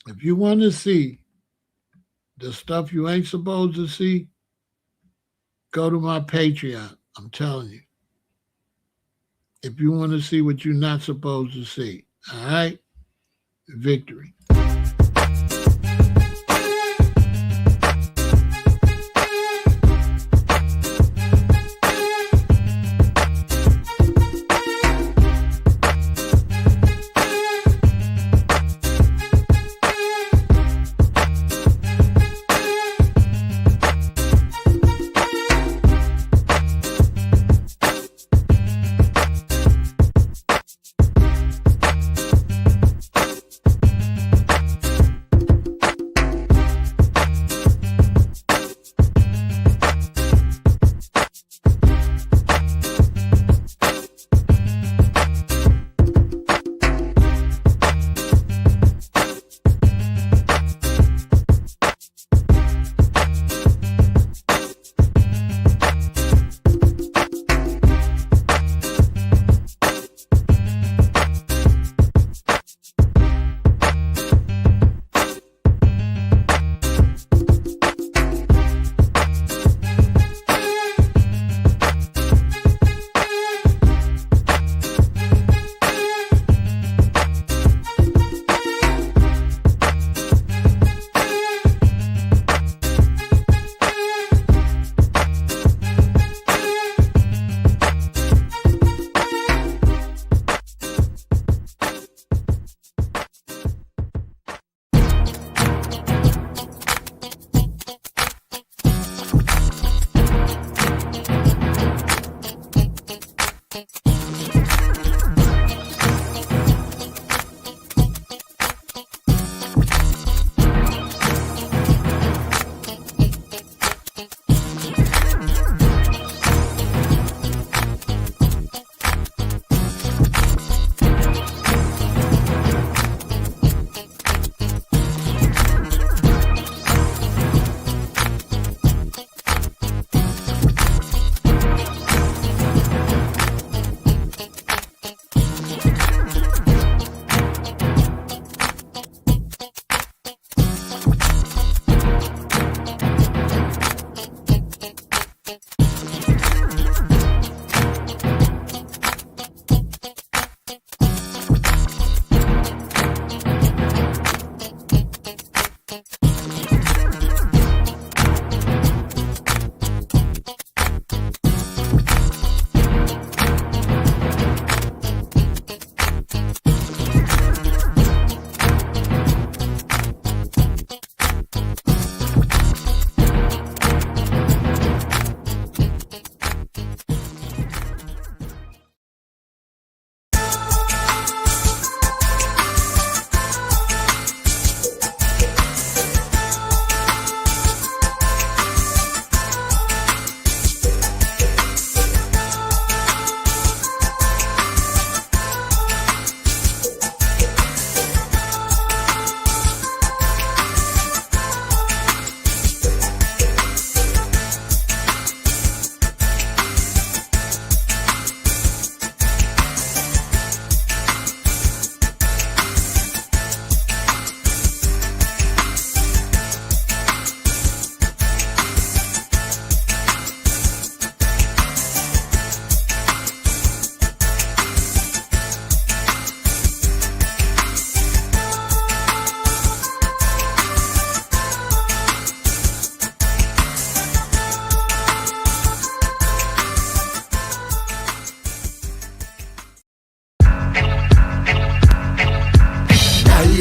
If you want to see the stuff you ain't supposed to see, go to my Patreon. I'm telling you. If you want to see what you're not supposed to see. All right? Victory.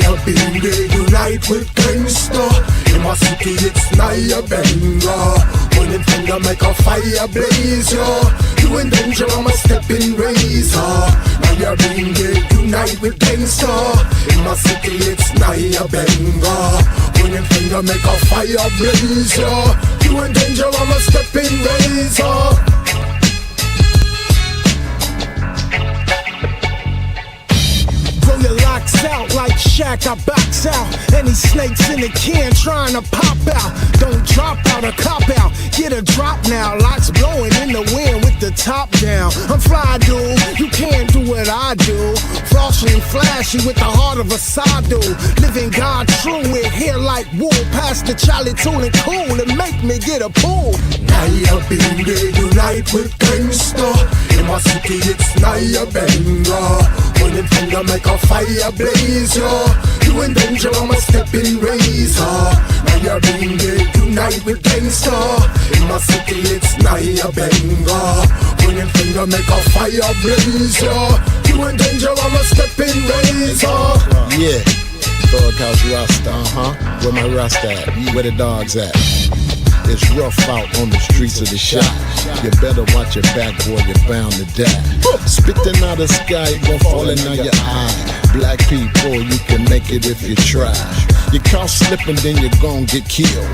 have been there unite with gangsta. In my city it's Naya Benga. Pointing finger make a fire blaze, yo. You in danger, I'm a stepping razor. Naya been there unite with gangsta. In my city it's Naya Benga. Pointing finger make a fire blaze, yo. You in danger, I'm a stepping razor. Your locks out like Shaq, I box out. Any snakes in the can trying to pop out. Don't drop out or cop out, get a drop now. Locks blowing in the wind with the top down. I'm fly, dude, you can't do what I do. Frosty and flashy with the heart of a sado. Living God true with hair like wool. Pass the Charlie Tool and cool and make me get a pool. Naya been there unite with gangsta. In my city it's Naya Benga. Pointing finger make a fire blaze, yo. You in danger, I'm a stepping razor. Naya been there unite with gangsta. In my city it's Naya Benga. Pointing finger make a fire blaze, yo. You in danger, I'm a stepping razor. Yeah, Thug House Rasta, Where my Rasta at? Where the dogs at? It's rough out on the streets of the shop. You better watch your back, boy, you're bound to die. Spitting out the sky, it gon' fall in your eye. Black people, you can make it if you try. You caught slipping, then you gon' get killed.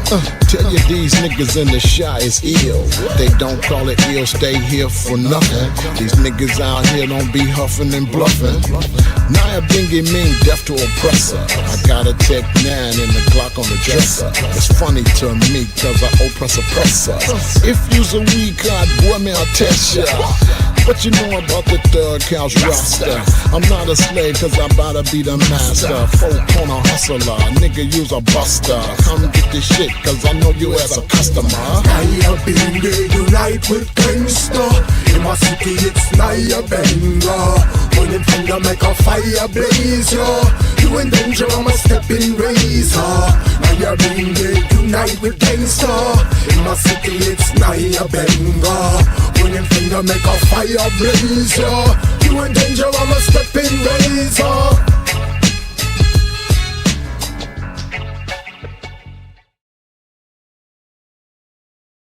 Tell you these niggas in the shy is ill. They don't call it ill, stay here for nothing. These niggas out here don't be huffing and bluffing. Naya Bingy mean death to oppressor. I got a Tech 9 and the Glock on the dresser. It's funny to me cause I oppress oppressor. If you's a weak god, boy, me I'll test ya. What you know about the Thug House Rasta? I'm not a slave cause I'm about to be the master. Folk on a hustler, nigga use a buster. Come get this shit cause I know you as a customer. Naya been there unite with gangsta. In my city it's Naya Benga. Pointing finger make a fire blaze, yo. You in danger, I'm a stepping razor. Naya been there unite with gangsta. In my city it's Naya Benga. Pointing finger make a fire blaze, yo. You in danger, I'm a stepping razor.